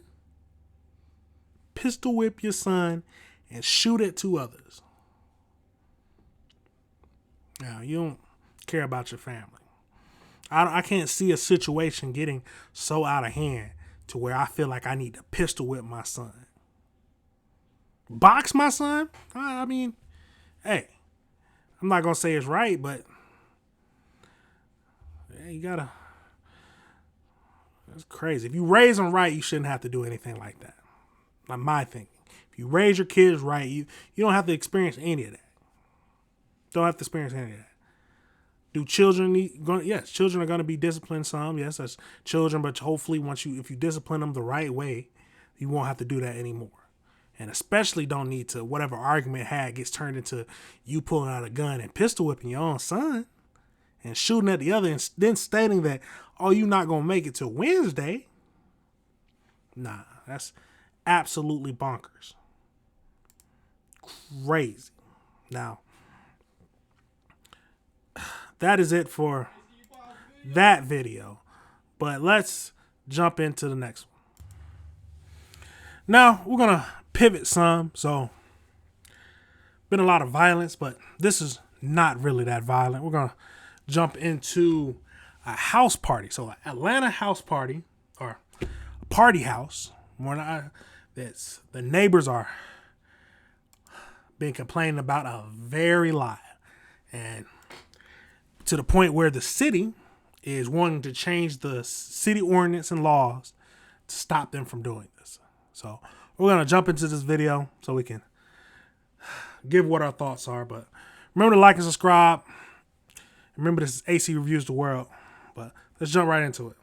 Pistol whip your son and shoot at 2 others. Now, you don't care about your family. I can't see a situation getting so out of hand to where I feel like I need to pistol whip my son. Box my son? I mean, hey, I'm not going to say it's right, but yeah, you got to... That's crazy. If you raise them right, you shouldn't have to do anything like that. Not my thinking. If you raise your kids right, you don't have to experience any of that. Don't have to experience any of that. Do children need... Yes, children are going to be disciplined some. Yes, that's children, but hopefully if you discipline them the right way, you won't have to do that anymore. And especially don't need to, whatever argument had gets turned into you pulling out a gun and pistol whipping your own son and shooting at the other and then stating that, oh, you're not going to make it till Wednesday. Nah, that's absolutely bonkers. Crazy. Now, that is it for that video. But let's jump into the next one. Now, we're going to pivot some. So, been a lot of violence, but this is not really that violent. We're going to jump into a house party. So, an Atlanta house party, or a party house, that's the neighbors are been complaining about a very lot, and to the point where the city is wanting to change the city ordinance and laws to stop them from doing this. So we're gonna jump into this video so we can give what our thoughts are. But remember to like and subscribe. Remember, this is AC Reviews the World. But let's jump right into it.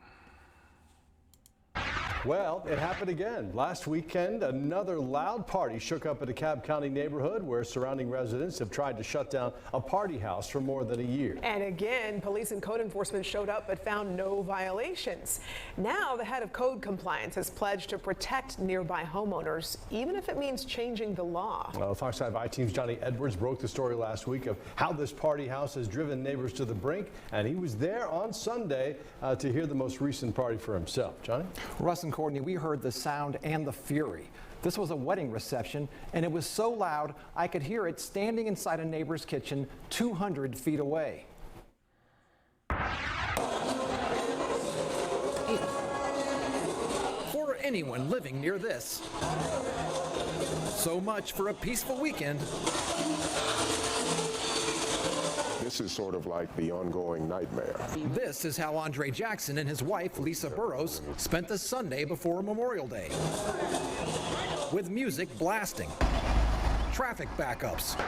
Well, it happened again. Last weekend, another loud party shook up a DeKalb County neighborhood where surrounding residents have tried to shut down a party house for more than a year. And again, police and code enforcement showed up but found no violations. Now, the head of code compliance has pledged to protect nearby homeowners, even if it means changing the law. Well, Fox 5 I-Team's Johnny Edwards broke the story last week of how this party house has driven neighbors to the brink, and he was there on Sunday to hear the most recent party for himself. Johnny? Russ and Courtney, we heard the sound and the fury This was a wedding reception, and it was so loud I could hear it standing inside a neighbor's kitchen 200 feet away. For anyone living near this. So much for a peaceful weekend. This is sort of like the ongoing nightmare. This is how Andre Jackson and his wife, Lisa Burrows, spent the Sunday before Memorial Day. With music blasting, traffic backups,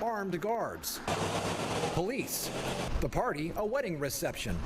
armed guards, police, the party a wedding reception.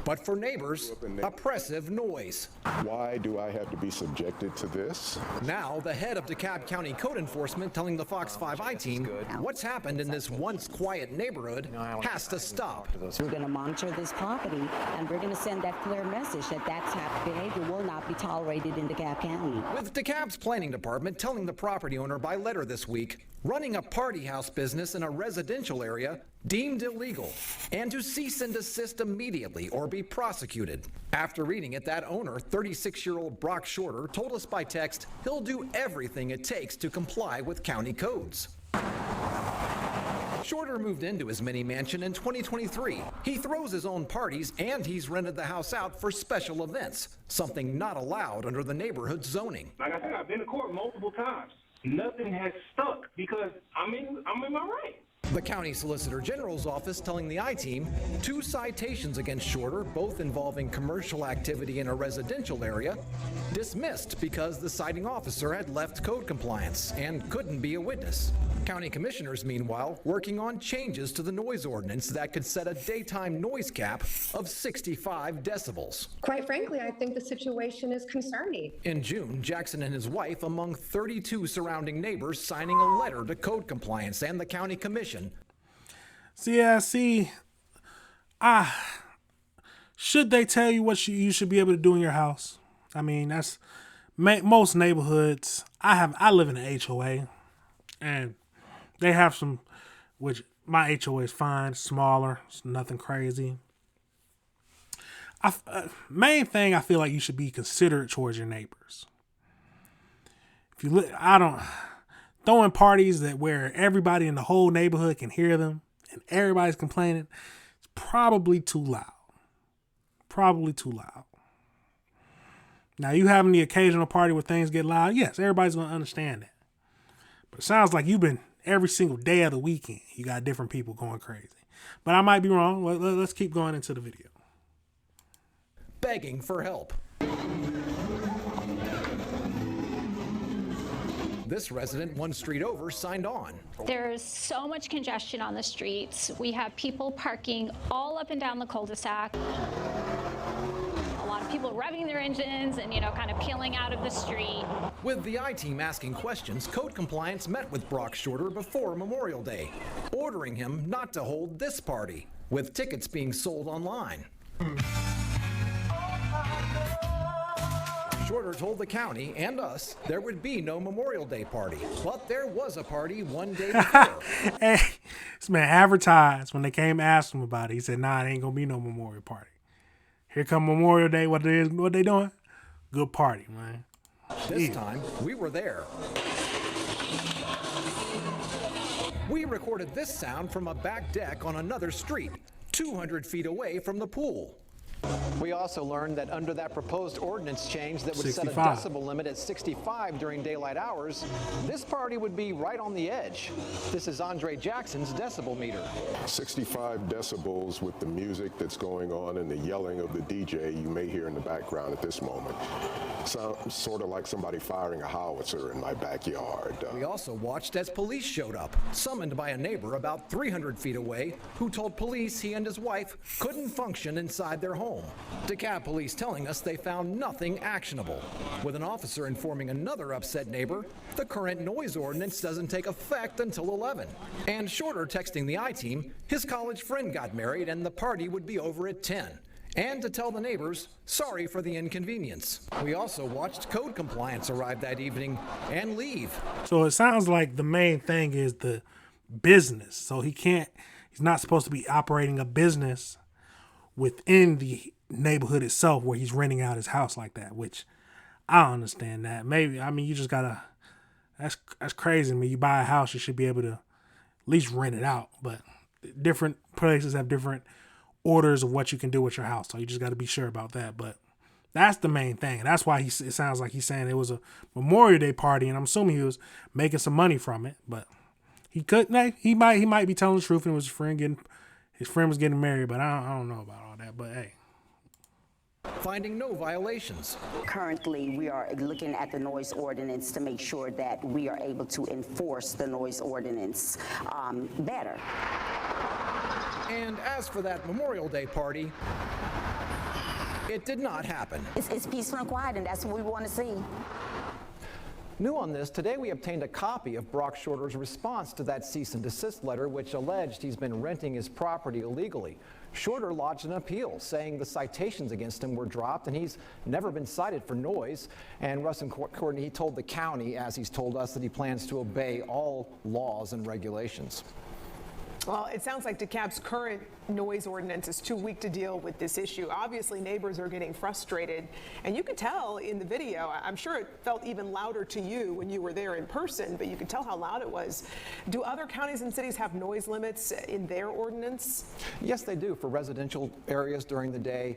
But for neighbors, oppressive noise. Why do I have to be subjected to this? Now, the head of DeKalb County Code Enforcement telling the Fox 5 I-Team what's happened in this once quiet neighborhood has to stop. We're going to monitor this property, and we're going to send that clear message that that type of behavior will not be tolerated in DeKalb County. With DeKalb's planning department telling the property owner by letter this week, running a party house business in a residential area deemed illegal, and to cease and desist immediately or be prosecuted. After reading it, that owner, 36-year-old Brock Shorter, told us by text he'll do everything it takes to comply with county codes. Shorter moved into his mini mansion in 2023. He throws his own parties, and he's rented the house out for special events, something not allowed under the neighborhood zoning. Like I said, I've been to court multiple times. Nothing has stuck because I'm in my right. The County Solicitor General's office telling the I-Team 2 citations against Shorter, both involving commercial activity in a residential area, dismissed because the citing officer had left code compliance and couldn't be a witness. County commissioners, meanwhile, working on changes to the noise ordinance that could set a daytime noise cap of 65 decibels. Quite frankly, I think the situation is concerning. In June, Jackson and his wife, among 32 surrounding neighbors, signing a letter to code compliance and the county commission. Should they tell you what you should be able to do in your house? I mean, that's most neighborhoods. I live in an HOA, and they have some, which my HOA is fine, smaller, it's nothing crazy. Main thing, I feel like you should be considerate towards your neighbors. If you throwing parties where everybody in the whole neighborhood can hear them and everybody's complaining, it's probably too loud. Probably too loud. Now, you having the occasional party where things get loud, yes, everybody's going to understand that. But it sounds like you've been every single day of the weekend, you got different people going crazy. But I might be wrong. Let's keep going into the video. Begging for help. This resident 1 street over signed on. There's so much congestion on the streets. We have people parking all up and down the cul-de-sac. A lot of people revving their engines and, kind of peeling out of the street. With the I-Team asking questions, code compliance met with Brock Shorter before Memorial Day, ordering him not to hold this party, with tickets being sold online. Shorter told the county and us there would be no Memorial Day party, but there was a party one day before. Hey, this man advertised when they came ask him about it. He said, "Nah, it ain't gonna be no Memorial party. Here come Memorial Day. What they doing? Good party, man." This time we were there. We recorded this sound from a back deck on another street, 200 feet away from the pool. We also learned that under that proposed ordinance change that would 65. set a decibel limit at 65 during daylight hours, this party would be right on the edge. This is Andre Jackson's decibel meter. 65 decibels with the music that's going on and the yelling of the DJ you may hear in the background at this moment. Sounds sort of like somebody firing a howitzer in my backyard. We also watched as police showed up, summoned by a neighbor about 300 feet away, who told police he and his wife couldn't function inside their home. DeKalb police telling us they found nothing actionable, with an officer informing another upset neighbor the current noise ordinance doesn't take effect until 11. And Shorter texting the I-Team his college friend got married and the party would be over at 10. And to tell the neighbors, sorry for the inconvenience. We also watched code compliance arrive that evening and leave. So it sounds like the main thing is the business. So he's not supposed to be operating a business within the neighborhood itself where he's renting out his house like that, which I don't understand that. Maybe, I mean, you just gotta, that's crazy to me. You buy a house, you should be able to at least rent it out. But different places have different orders of what you can do with your house. So you just got to be sure about that. But that's the main thing. And that's why it sounds like he's saying it was a Memorial Day party. And I'm assuming he was making some money from it. But he might be telling the truth, and it was his friend was getting married. But I don't know about all that. But hey. Finding no violations. Currently, we are looking at the noise ordinance to make sure that we are able to enforce the noise ordinance better. And as for that Memorial Day party, it did not happen. It's peaceful and quiet, and that's what we want to see. New on this, today we obtained a copy of Brock Shorter's response to that cease and desist letter, which alleged he's been renting his property illegally. Shorter lodged an appeal saying the citations against him were dropped and he's never been cited for noise. And Russ and Courtney, he told the county, as he's told us, that he plans to obey all laws and regulations. Well, it sounds like DeKalb's current noise ordinance is too weak to deal with this issue. Obviously, neighbors are getting frustrated, and you could tell in the video. I'm sure it felt even louder to you when you were there in person, but you could tell how loud it was. Do other counties and cities have noise limits in their ordinance? Yes, they do. For residential areas during the day,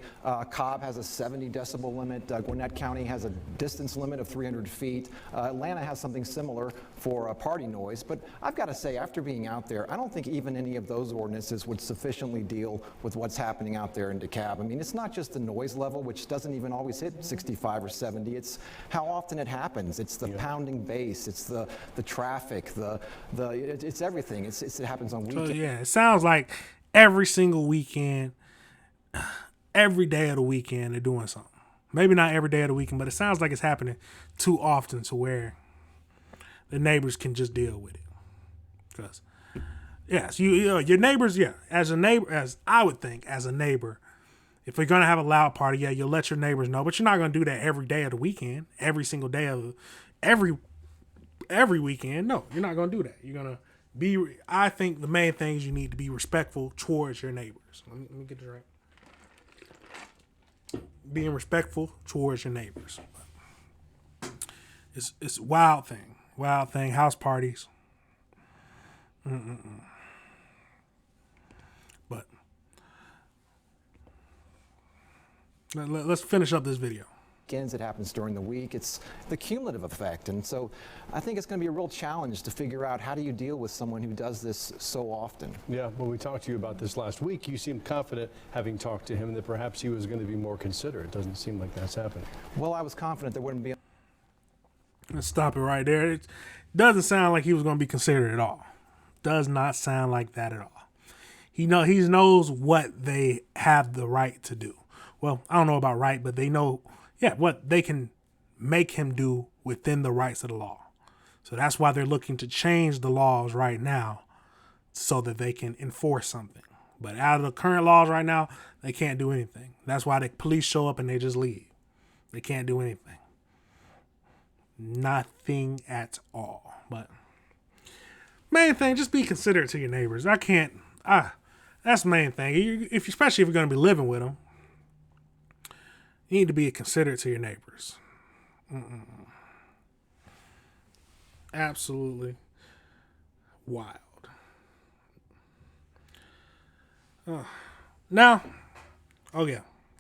Cobb has a 70 decibel limit. Gwinnett County has a distance limit of 300 feet. Atlanta has something similar for party noise. But I've got to say, after being out there, I don't think even any of those ordinances would sufficiently deal with what's happening out there in DeKalb. I mean, it's not just the noise level, which doesn't even always hit 65 or 70. It's how often it happens. It's the pounding bass. It's the traffic. It's everything. It happens on weekends. So, yeah, it sounds like every single weekend, every day of the weekend, they're doing something. Maybe not every day of the weekend, but it sounds like it's happening too often to where the neighbors can just deal with it. Because, yes, your neighbors, as a neighbor, as I would think, as a neighbor, if you're going to have a loud party, you'll let your neighbors know, but you're not going to do that every day of the weekend, every single day of every weekend. No, you're not going to do that. You're going to be, I think the main thing is you need to be respectful towards your neighbors. Let me get this right. Being respectful towards your neighbors. It's a wild thing, house parties. But let's finish up this video. It happens during the week. It's the cumulative effect. And so I think it's going to be a real challenge to figure out how do you deal with someone who does this so often. Yeah, when we talked to you about this last week, you seemed confident, having talked to him, that perhaps he was going to be more considerate. It doesn't seem like that's happening. Well, I was confident there wouldn't be. Let's stop it right there. It doesn't sound like he was going to be considerate at all. Does not sound like that at all. He knows what they have the right to do. Well, I don't know about right, but they know, what they can make him do within the rights of the law. So that's why they're looking to change the laws right now so that they can enforce something. But out of the current laws right now, they can't do anything. That's why the police show up and they just leave. They can't do anything. Nothing at all. But main thing, just be considerate to your neighbors. That's the main thing. Especially if you're going to be living with them, you need to be considerate to your neighbors. Absolutely wild. Now,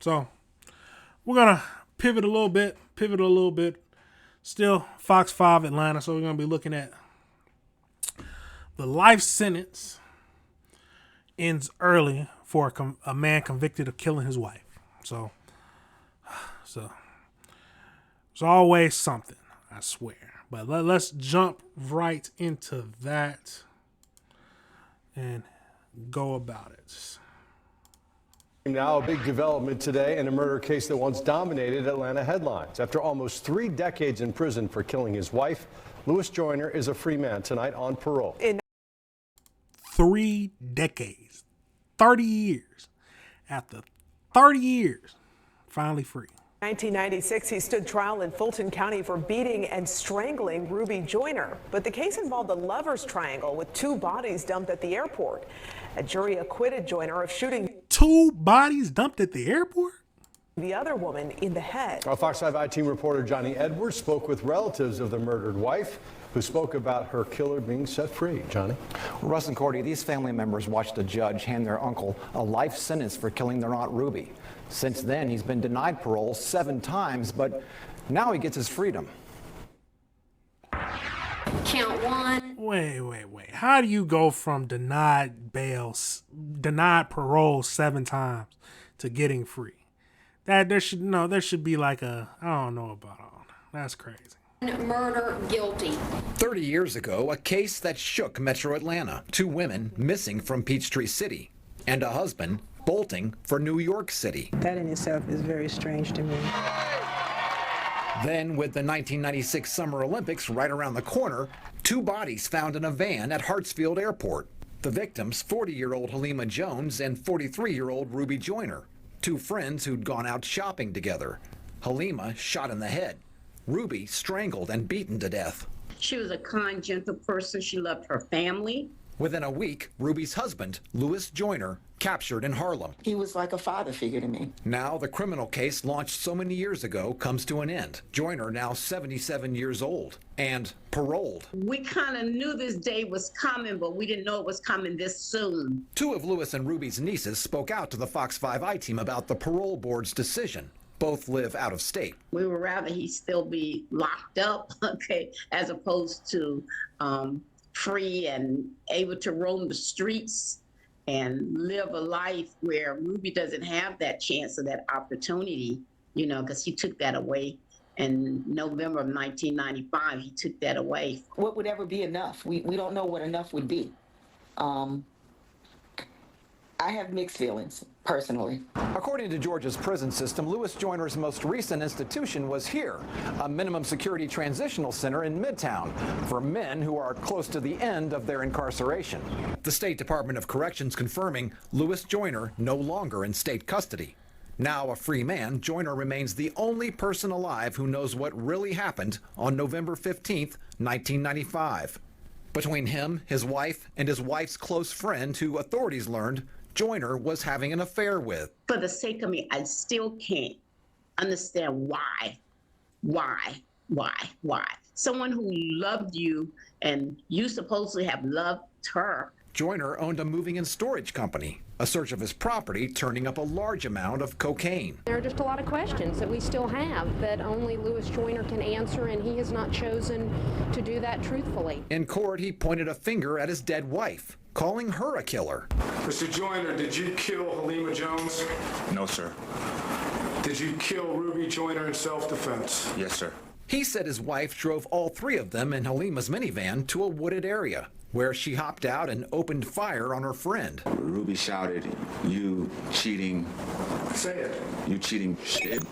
so we're going to pivot a little bit. Still Fox 5 Atlanta, so we're going to be looking at the life sentence ends early for a man convicted of killing his wife. So it's always something, I swear. But let's jump right into that and go about it. Now a big development today in a murder case that once dominated Atlanta headlines. After almost 3 decades in prison for killing his wife, Louis Joyner is a free man tonight on parole. 3 decades, 30 years. After 30 years, finally free. 1996, he stood trial in Fulton County for beating and strangling Ruby Joyner. But the case involved a lover's triangle with 2 bodies dumped at the airport. A jury acquitted Joyner of shooting 2 bodies dumped at the airport? The other woman in the head. Our Fox 5 I-Team reporter Johnny Edwards spoke with relatives of the murdered wife, who spoke about her killer being set free. Johnny? Russ and Cordy, these family members watched a judge hand their uncle a life sentence for killing their Aunt Ruby. Since then, he's been denied parole 7 times, but now he gets his freedom. Count 1. Wait. How do you go from denied parole 7 times to getting free? There should be like I don't know about all that. That's crazy. Murder guilty. 30 years ago, a case that shook Metro Atlanta. 2 women missing from Peachtree City and a husband bolting for New York City. That in itself is very strange to me. Then, with the 1996 Summer Olympics right around the corner, 2 bodies found in a van at Hartsfield Airport. The victims, 40-year-old Halima Jones and 43-year-old Ruby Joyner, 2 friends who'd gone out shopping together. Halima shot in the head. Ruby strangled and beaten to death. She was a kind, gentle person. She loved her family. Within a week, Ruby's husband, Louis Joyner, captured in Harlem. He was like a father figure to me. Now, the criminal case launched so many years ago comes to an end. Joyner, now 77 years old, and paroled. We kind of knew this day was coming, but we didn't know it was coming this soon. 2 of Louis and Ruby's nieces spoke out to the Fox 5 I-Team about the parole board's decision. Both live out of state. We would rather he still be locked up, okay, as opposed to free and able to roam the streets and live a life where Ruby doesn't have that chance or that opportunity, because he took that away. In November of 1995, he took that away. What would ever be enough? We don't know what enough would be. I have mixed feelings, personally. According to Georgia's prison system, Louis Joyner's most recent institution was here, a minimum security transitional center in Midtown for men who are close to the end of their incarceration. The State Department of Corrections confirming Louis Joyner no longer in state custody. Now a free man, Joyner remains the only person alive who knows what really happened on November 15th, 1995. Between him, his wife, and his wife's close friend, who authorities learned Joyner was having an affair with. For the sake of me, I still can't understand why. Someone who loved you and you supposedly have loved her. Joyner owned a moving and storage company. A search of his property turning up a large amount of cocaine. There are just a lot of questions that we still have that only Louis Joyner can answer, and he has not chosen to do that truthfully. In court, he pointed a finger at his dead wife, calling her a killer. Mr. Joyner, did you kill Halima Jones? No, sir. Did you kill Ruby Joyner in self-defense? Yes, sir. He said his wife drove all 3 of them in Halima's minivan to a wooded area, where she hopped out and opened fire on her friend. Ruby shouted, "You cheating." Say it. "You cheating shit,"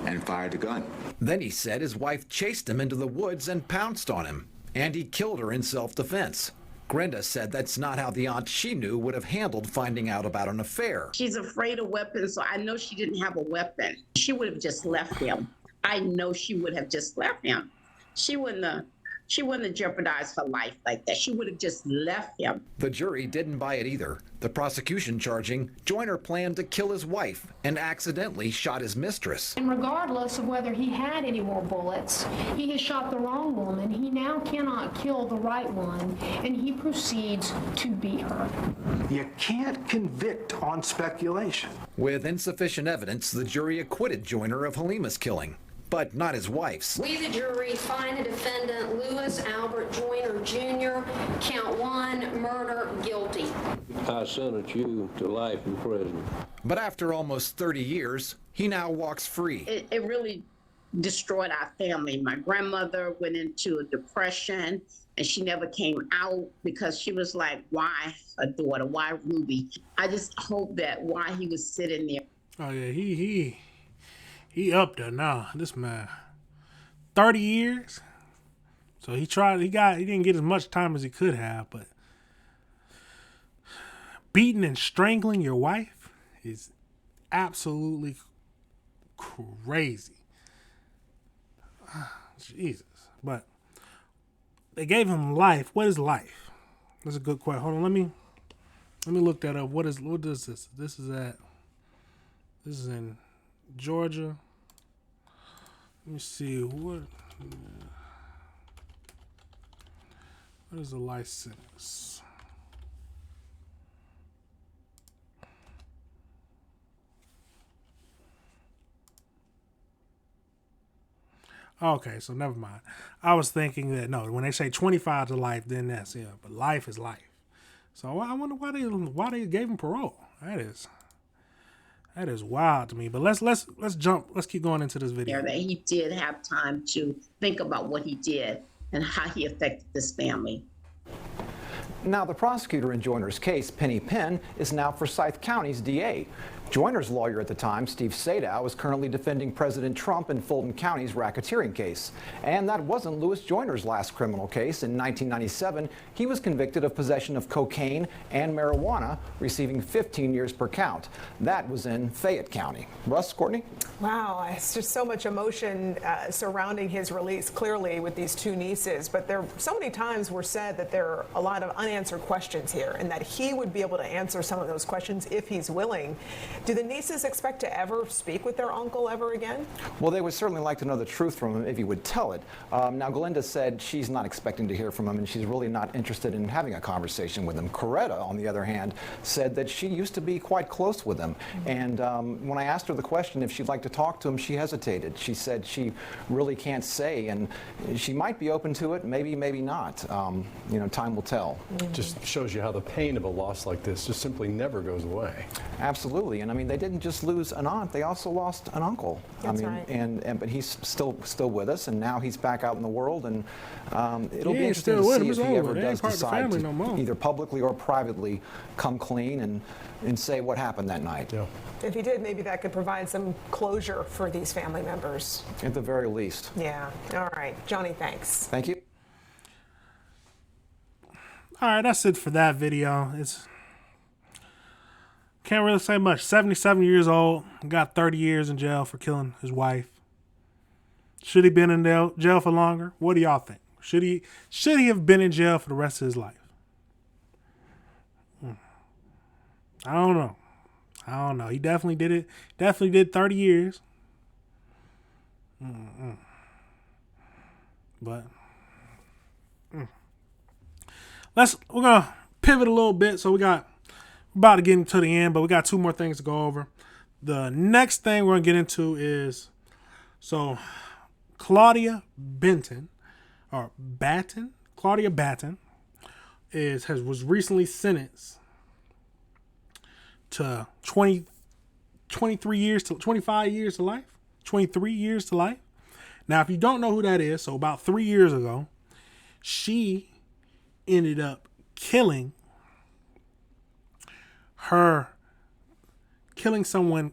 and fired the gun. Then he said his wife chased him into the woods and pounced on him, and he killed her in self-defense. Grenda said that's not how the aunt she knew would have handled finding out about an affair. She's afraid of weapons, so I know she didn't have a weapon. She would have just left him. I know she would have just left him. She wouldn't have jeopardized her life like that. She would have just left him. The jury didn't buy it either. The prosecution charging Joyner planned to kill his wife and accidentally shot his mistress. And regardless of whether he had any more bullets, he has shot the wrong woman. He now cannot kill the right one, and he proceeds to beat her. You can't convict on speculation. With insufficient evidence, the jury acquitted Joyner of Halima's killing, but not his wife's. We, the jury, find the defendant Louis Albert Joyner Jr., count 1, murder, guilty. I sentence you to life in prison. But after almost 30 years, he now walks free. It really destroyed our family. My grandmother went into a depression, and she never came out because she was like, why a daughter? Why Ruby? I just hope that while he was sitting there. Oh, yeah, he up there now. This man, 30 years. So he didn't get as much time as he could have, but beating and strangling your wife is absolutely crazy. Jesus. But they gave him life. What is life? That's a good question. Hold on, let me look that up. What is this? This is in Georgia. Let me see what is the license? Okay, so never mind. I was thinking that no, when they say 25 to life, then that's but life is life. So I wonder why they gave him parole. That is wild to me. But let's jump. Let's keep going into this video. That he did have time to think about what he did and how he affected this family. Now, the prosecutor in Joyner's case, Penny Penn, is now Forsyth County's DA. Joyner's lawyer at the time, Steve Sadow, is currently defending President Trump in Fulton County's racketeering case. And that wasn't Louis Joyner's last criminal case. In 1997, he was convicted of possession of cocaine and marijuana, receiving 15 years per count. That was in Fayette County. Russ, Courtney? Wow, it's just so much emotion surrounding his release, clearly, with these two nieces. But there so many times were said that there are a lot of unanswered questions here and that he would be able to answer some of those questions if he's willing. Do the nieces expect to ever speak with their uncle ever again? Well, they would certainly like to know the truth from him if he would tell it. Now, Glinda said she's not expecting to hear from him and she's really not interested in having a conversation with him. Coretta, on the other hand, said that she used to be quite close with him. And when I asked her the question if she'd like to talk to him, she hesitated. She said she really can't say, and she might be open to it, maybe not. You know, time will tell. Just shows you how the pain of a loss like this just simply never goes away. Absolutely. And I mean, they didn't just lose an aunt, they also lost an uncle. That's right. But he's still with us, and now he's back out in the world, and it'll be interesting to see if he ever does decide to either publicly or privately come clean and say what happened that night. Yeah. If he did, maybe that could provide some closure for these family members. At the very least. Yeah. All right. Johnny, thanks. Thank you. All right, that's it for that video. Can't really say much. 77 years old, got 30 years in jail for killing his wife. Should he been in jail for longer? What do y'all think? Should he have been in jail for the rest of his life? I don't know. He definitely did it. Definitely did 30 years. But we're gonna pivot a little bit. So we're about to get into the end, but we got two more things to go over. The next thing we're gonna get into is Claudia Batten was recently sentenced to 23 years to 25 years to life. 23 years to life. Now, if you don't know who that is, so about 3 years ago, she ended up killing someone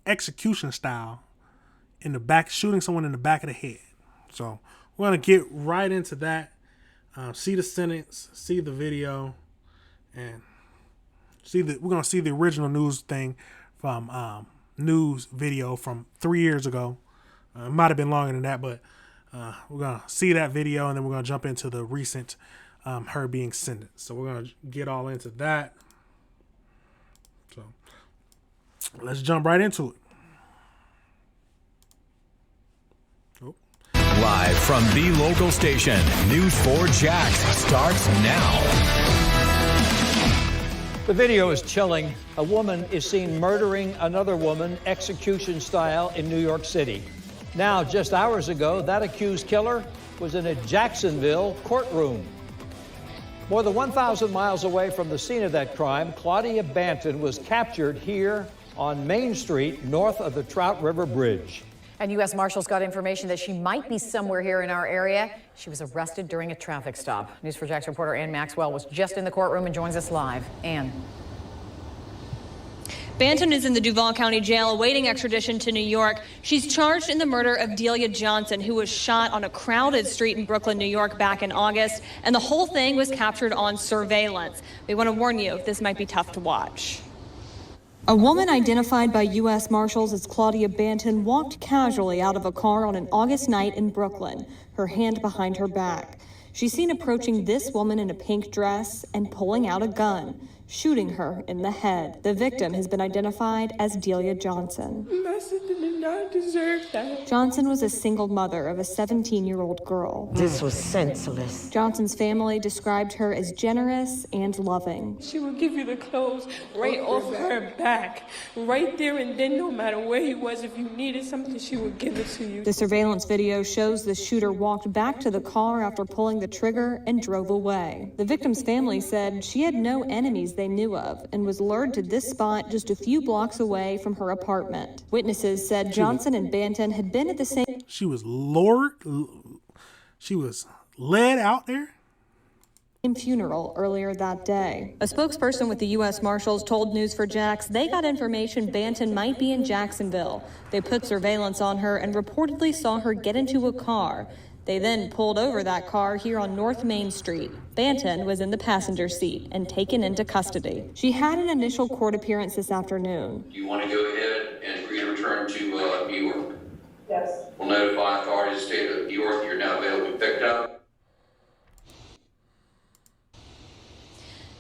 execution style in the back, shooting someone in the back of the head. So we're going to get right into that. See the sentence, see the video, and we're going to see the original news thing from news video from 3 years ago. It might have been longer than that, but we're going to see that video, and then we're going to jump into the recent her being sentenced. So we're going to get all into that. So let's jump right into it. Live from the local station, News 4 Jax starts now. The video is chilling. A woman is seen murdering another woman, execution style, in New York City. Now, just hours ago, that accused killer was in a Jacksonville courtroom. More than 1,000 miles away from the scene of that crime, Claudia Batten was captured here on Main Street, north of the Trout River Bridge. And U.S. Marshals got information that she might be somewhere here in our area. She was arrested during a traffic stop. News4Jax reporter Ann Maxwell was just in the courtroom and joins us live. Ann. Batten is in the Duval County Jail awaiting extradition to New York. She's charged in the murder of Delia Johnson, who was shot on a crowded street in Brooklyn, New York back in August. And the whole thing was captured on surveillance. We want to warn you, this might be tough to watch. A woman identified by U.S. Marshals as Claudia Batten walked casually out of a car on an August night in Brooklyn, her hand behind her back. She's seen approaching this woman in a pink dress and pulling out a gun. shooting her in the head. The victim has been identified as Delia Johnson. My sister did not deserve that. Johnson was a single mother of a 17-year-old girl. This was senseless. Johnson's family described her as generous and loving. She would give you the clothes right off her back, right there and then, no matter where he was. If you needed something, she would give it to you. The surveillance video shows the shooter walked back to the car after pulling the trigger and drove away. The victim's family said she had no enemies they knew of and was lured to this spot just a few blocks away from her apartment. Witnesses said Johnson and Banton had been at the same... She was led out there? Funeral earlier that day. A spokesperson with the U.S. Marshals told News4Jax they got information Banton might be in Jacksonville. They put surveillance on her and reportedly saw her get into a car. They then pulled over that car here on North Main Street. Banton was in the passenger seat and taken into custody. She had an initial court appearance this afternoon. Do you want to go ahead and agree to return to New York? Yes. We'll notify authorities of the state of New York you're now available to be picked up.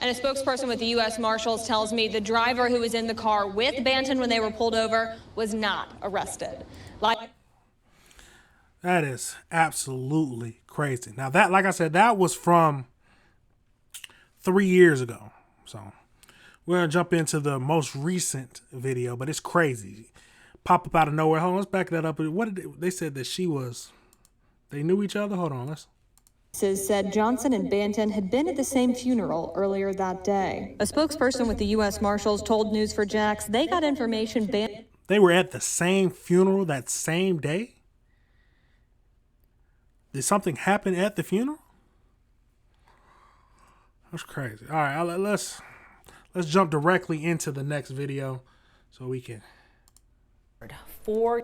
And a spokesperson with the U.S. Marshals tells me the driver who was in the car with Banton when they were pulled over was not arrested. That is absolutely crazy. Now that, like I said, that was from 3 years ago. So we're going to jump into the most recent video, but it's crazy. Pop up out of nowhere. Hold on, let's back that up. What did they said that they knew each other? Hold on, let's. Said Johnson and Banton had been at the same funeral earlier that day. A spokesperson with the U.S. Marshals told News4Jax they got information they were at the same funeral that same day? Did something happen at the funeral? That's crazy. All right, let's jump directly into the next video so we can. 4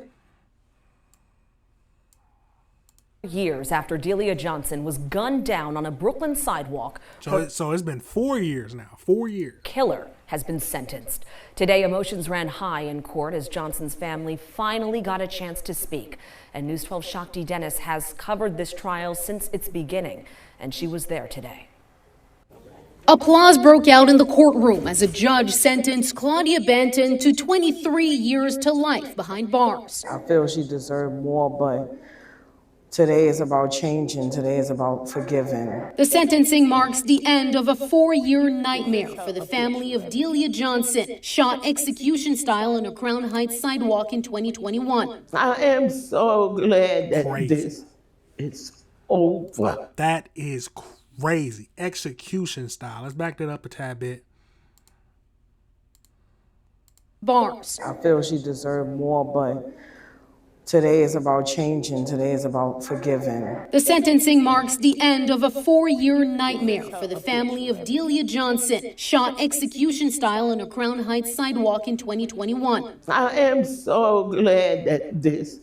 years after Delia Johnson was gunned down on a Brooklyn sidewalk. So it's been 4 years now. 4 years. Killer has been sentenced. Today, emotions ran high in court as Johnson's family finally got a chance to speak. And News 12's Shakti Dennis has covered this trial since its beginning, and she was there today. Applause broke out in the courtroom as a judge sentenced Claudia Banton to 23 years to life behind bars. I feel she deserved more, but today is about changing. Today is about forgiving. The sentencing marks the end of a 4-year nightmare for the family of Delia Johnson, shot execution style on a Crown Heights sidewalk in 2021. I am so glad that this is over. That is crazy. Execution style. Let's back that up a tad bit. Bars. I feel she deserved more, but today is about changing. Today is about forgiving. The sentencing marks the end of a 4-year nightmare for the family of Delia Johnson, shot execution style on a Crown Heights sidewalk in 2021. I am so glad that this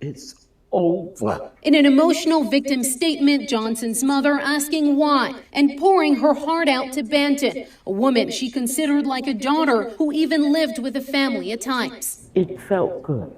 is over. In an emotional victim statement, Johnson's mother asking why and pouring her heart out to Banton, a woman she considered like a daughter who even lived with the family at times. It felt good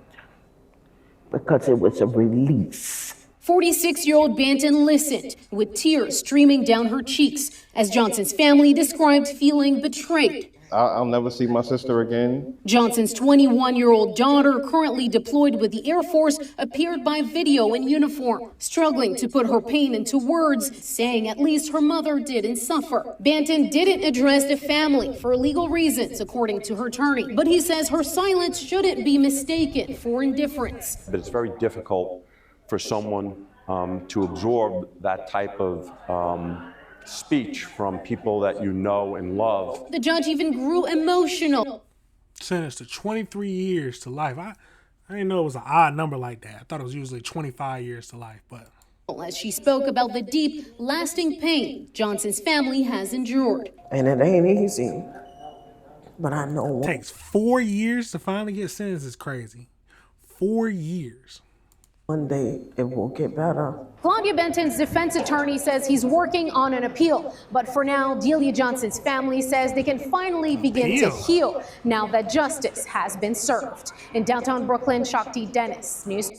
because it was a release. 46-year-old Banton listened with tears streaming down her cheeks as Johnson's family described feeling betrayed. I'll never see my sister again. Johnson's 21-year-old daughter, currently deployed with the Air Force, appeared by video in uniform, struggling to put her pain into words, saying at least her mother didn't suffer. Banton didn't address the family for legal reasons, according to her attorney, but he says her silence shouldn't be mistaken for indifference. But it's very difficult for someone to absorb that type of speech from people that you know and love. The judge even grew emotional. Sentenced to 23 years to life. I didn't know it was an odd number like that. I thought it was usually 25 years to life, but. As she spoke about the deep, lasting pain Johnson's family has endured. And it ain't easy, but I know. It takes 4 years to finally get sentenced is crazy. 4 years. One day it will get better. Claudia Banton's defense attorney says he's working on an appeal. But for now, Delia Johnson's family says they can finally begin to heal now that justice has been served. In downtown Brooklyn, Shakti Dennis, News.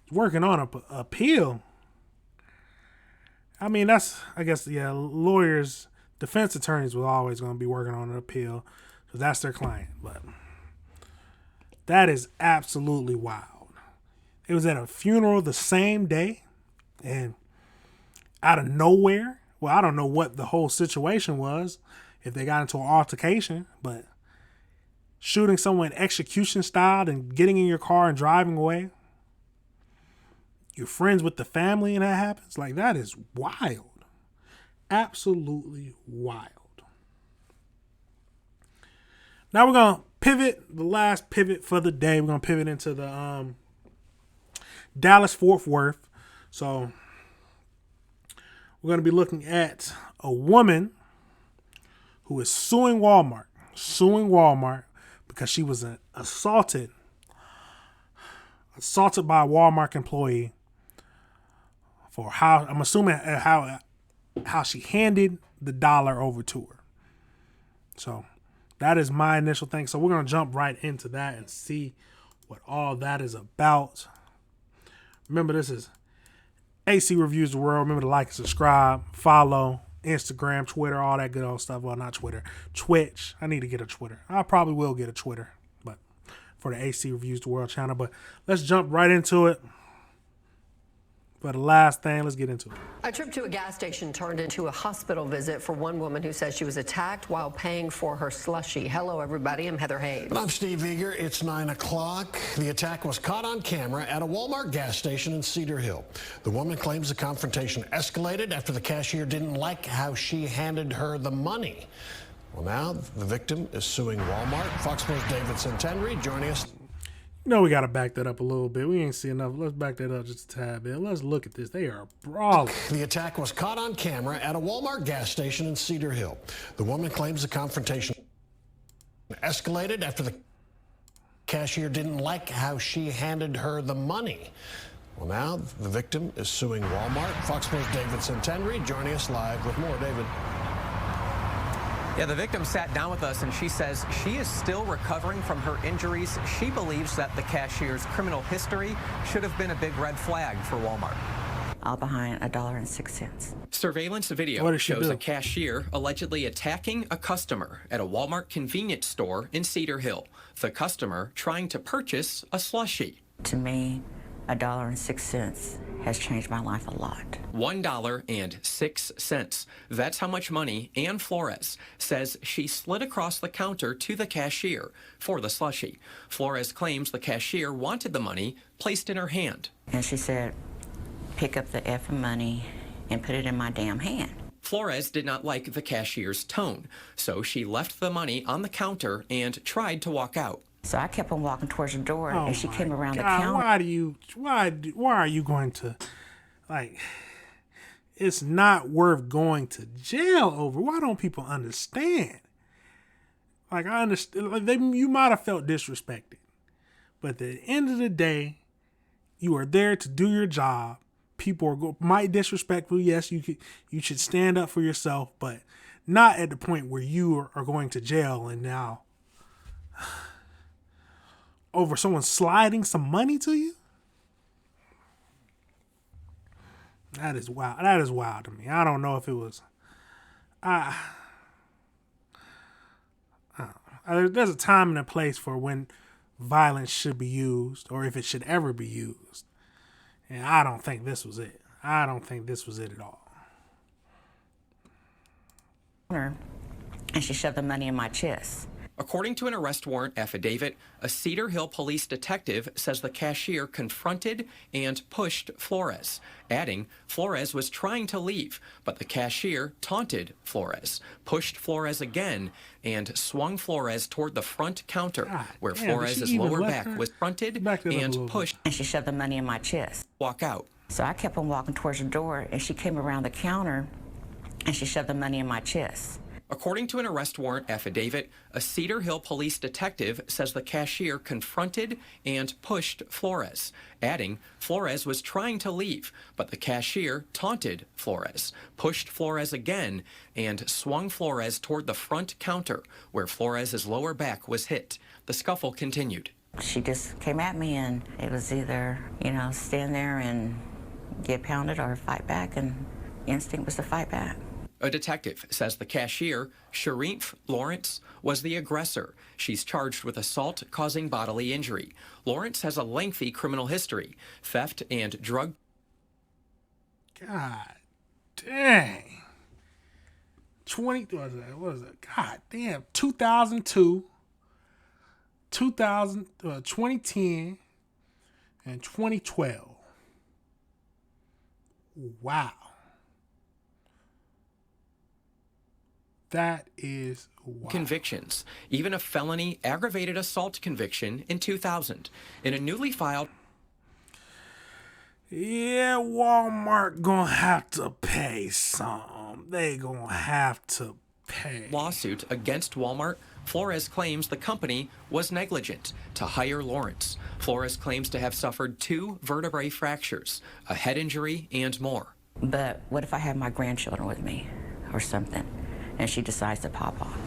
Working on an appeal? I mean, that's, I guess, yeah, lawyers, defense attorneys were always going to be working on an appeal because that's their client. But that is absolutely wild. It was at a funeral the same day, and out of nowhere, well, I don't know what the whole situation was, if they got into an altercation, but shooting someone execution style and getting in your car and driving away. You're friends with the family and that happens. Like, that is wild. Absolutely wild. Now we're going to pivot, the last pivot for the day. We're going to pivot into the Dallas-Fort Worth. So we're going to be looking at a woman who is suing Walmart because she was assaulted by a Walmart employee for how, I'm assuming how she handed the dollar over to her. So that is my initial thing. So we're going to jump right into that and see what all that is about. Remember, this is AC Reviews the World. Remember to like and subscribe, follow, Instagram, Twitter, all that good old stuff. Well, not Twitter, Twitch. I need to get a Twitter. I probably will get a Twitter, but for the AC Reviews the World channel. But let's jump right into it. For the last thing, let's get into it. A trip to a gas station turned into a hospital visit for one woman who says she was attacked while paying for her slushie. Hello, everybody. I'm Heather Hayes. I'm Steve Eager. It's 9 o'clock. The attack was caught on camera at a Walmart gas station in Cedar Hill. The woman claims the confrontation escalated after the cashier didn't like how she handed her the money. Well, now the victim is suing Walmart. Fox News' David Centenry joining us. You know, we got to back that up a little bit. We ain't see enough. Let's back that up just a tad bit. Let's look at this. They are brawling. The attack was caught on camera at a Walmart gas station in Cedar Hill. The woman claims the confrontation escalated after the cashier didn't like how she handed her the money. Well, now the victim is suing Walmart. Fox News' David Centenry joining us live with more. David. Yeah, the victim sat down with us and she says she is still recovering from her injuries. She believes that the cashier's criminal history should have been a big red flag for Walmart. All behind $1.06. Surveillance video shows a cashier allegedly attacking a customer at a Walmart convenience store in Cedar Hill. The customer trying to purchase a slushie. To me, $1.06 has changed my life a lot. $1.06. That's how much money Ann Flores says she slid across the counter to the cashier for the slushie. Flores claims the cashier wanted the money placed in her hand. And she said, pick up the effing money and put it in my damn hand. Flores did not like the cashier's tone, so she left the money on the counter and tried to walk out. So I kept on walking towards the door, and she came around the God, counter. Why are you going to, like, it's not worth going to jail over. Why don't people understand? Like, I understand, like, you might have felt disrespected, but at the end of the day, you are there to do your job. People might disrespect you. Yes, you should stand up for yourself, but not at the point where you are going to jail and now over someone sliding some money to you? That is wild. That is wild to me. I don't know if it was. There's a time and a place for when violence should be used, or if it should ever be used. And I don't think this was it. I don't think this was it at all. And she shoved the money in my chest. According to an arrest warrant affidavit, a Cedar Hill police detective says the cashier confronted and pushed Flores, adding Flores was trying to leave, but the cashier taunted Flores, pushed Flores again, and swung Flores toward the front counter, where Flores' lower back was fronted and pushed. And she shoved the money in my chest. Walk out. So I kept on walking towards the door, and she came around the counter, and she shoved the money in my chest. According to an arrest warrant affidavit, a Cedar Hill police detective says the cashier confronted and pushed Flores, adding Flores was trying to leave, but the cashier taunted Flores, pushed Flores again, and swung Flores toward the front counter, where Flores' lower back was hit. The scuffle continued. She just came at me, and it was either, stand there and get pounded or fight back, and instinct was to fight back. A detective says the cashier, Sharif Lawrence, was the aggressor. She's charged with assault causing bodily injury. Lawrence has a lengthy criminal history, theft and drug. God dang. 2002, 2010, and 2012. Wow. That is wild. Convictions, even a felony aggravated assault conviction in 2000. In a newly filed... Yeah, Walmart gonna have to pay some. They gonna have to pay. Lawsuit against Walmart, Flores claims the company was negligent to hire Lawrence. Flores claims to have suffered 2 vertebrae fractures, a head injury, and more. But what if I have my grandchildren with me or something, and she decides to pop off?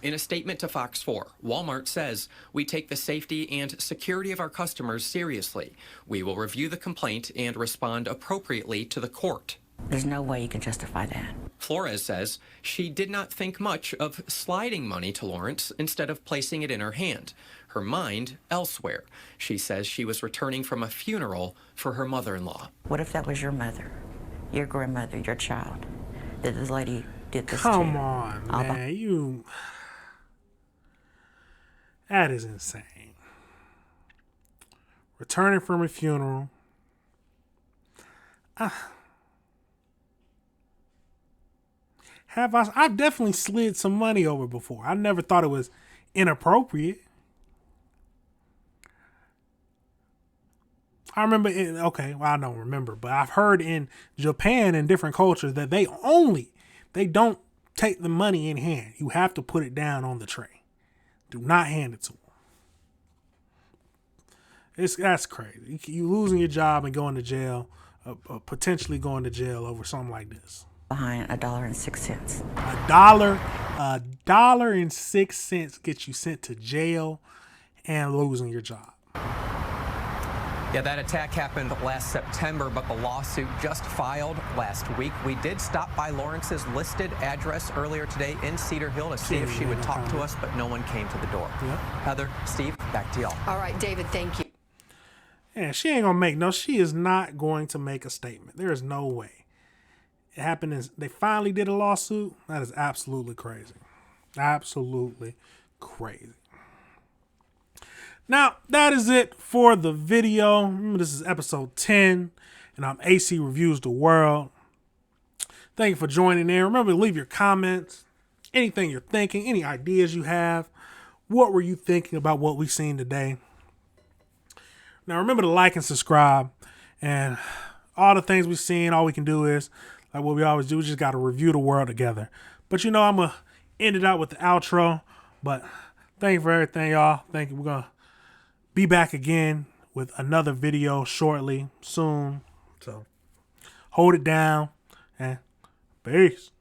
In a statement to Fox 4, Walmart says, "We take the safety and security of our customers seriously. We will review the complaint and respond appropriately to the court." There's no way you can justify that. Flores says she did not think much of sliding money to Lawrence instead of placing it in her hand. Her mind elsewhere. She says she was returning from a funeral for her mother-in-law. What if that was your mother, your grandmother, your child, that this lady did this to? Come on, man. That is insane. Returning from a funeral. I've definitely slid some money over before. I never thought it was inappropriate. I remember I don't remember, but I've heard in Japan and different cultures that they don't take the money in hand. You have to put it down on the tray. Do not hand it to them. That's crazy. You losing your job and going to jail, potentially going to jail over something like this. Behind $1.06. $1.06 gets you sent to jail and losing your job. Yeah, that attack happened last September, but the lawsuit just filed last week. We did stop by Lawrence's listed address earlier today in Cedar Hill to see if she would talk to us, but no one came to the door. Yep. Heather, Steve, back to y'all. All right, David, thank you. Yeah, she is not going to make a statement. There is no way. It happened they finally did a lawsuit. That is absolutely crazy. Absolutely crazy. Now, that is it for the video. Remember, this is episode 10, and I'm AC Reviews the World. Thank you for joining in. Remember to leave your comments, anything you're thinking, any ideas you have. What were you thinking about what we've seen today? Now, remember to like and subscribe. And all the things we've seen, all we can do is, like what we always do, we just got to review the world together. But I'm going to end it out with the outro. But thank you for everything, y'all. Thank you. We're going to be back again with another video shortly, soon. So hold it down and peace.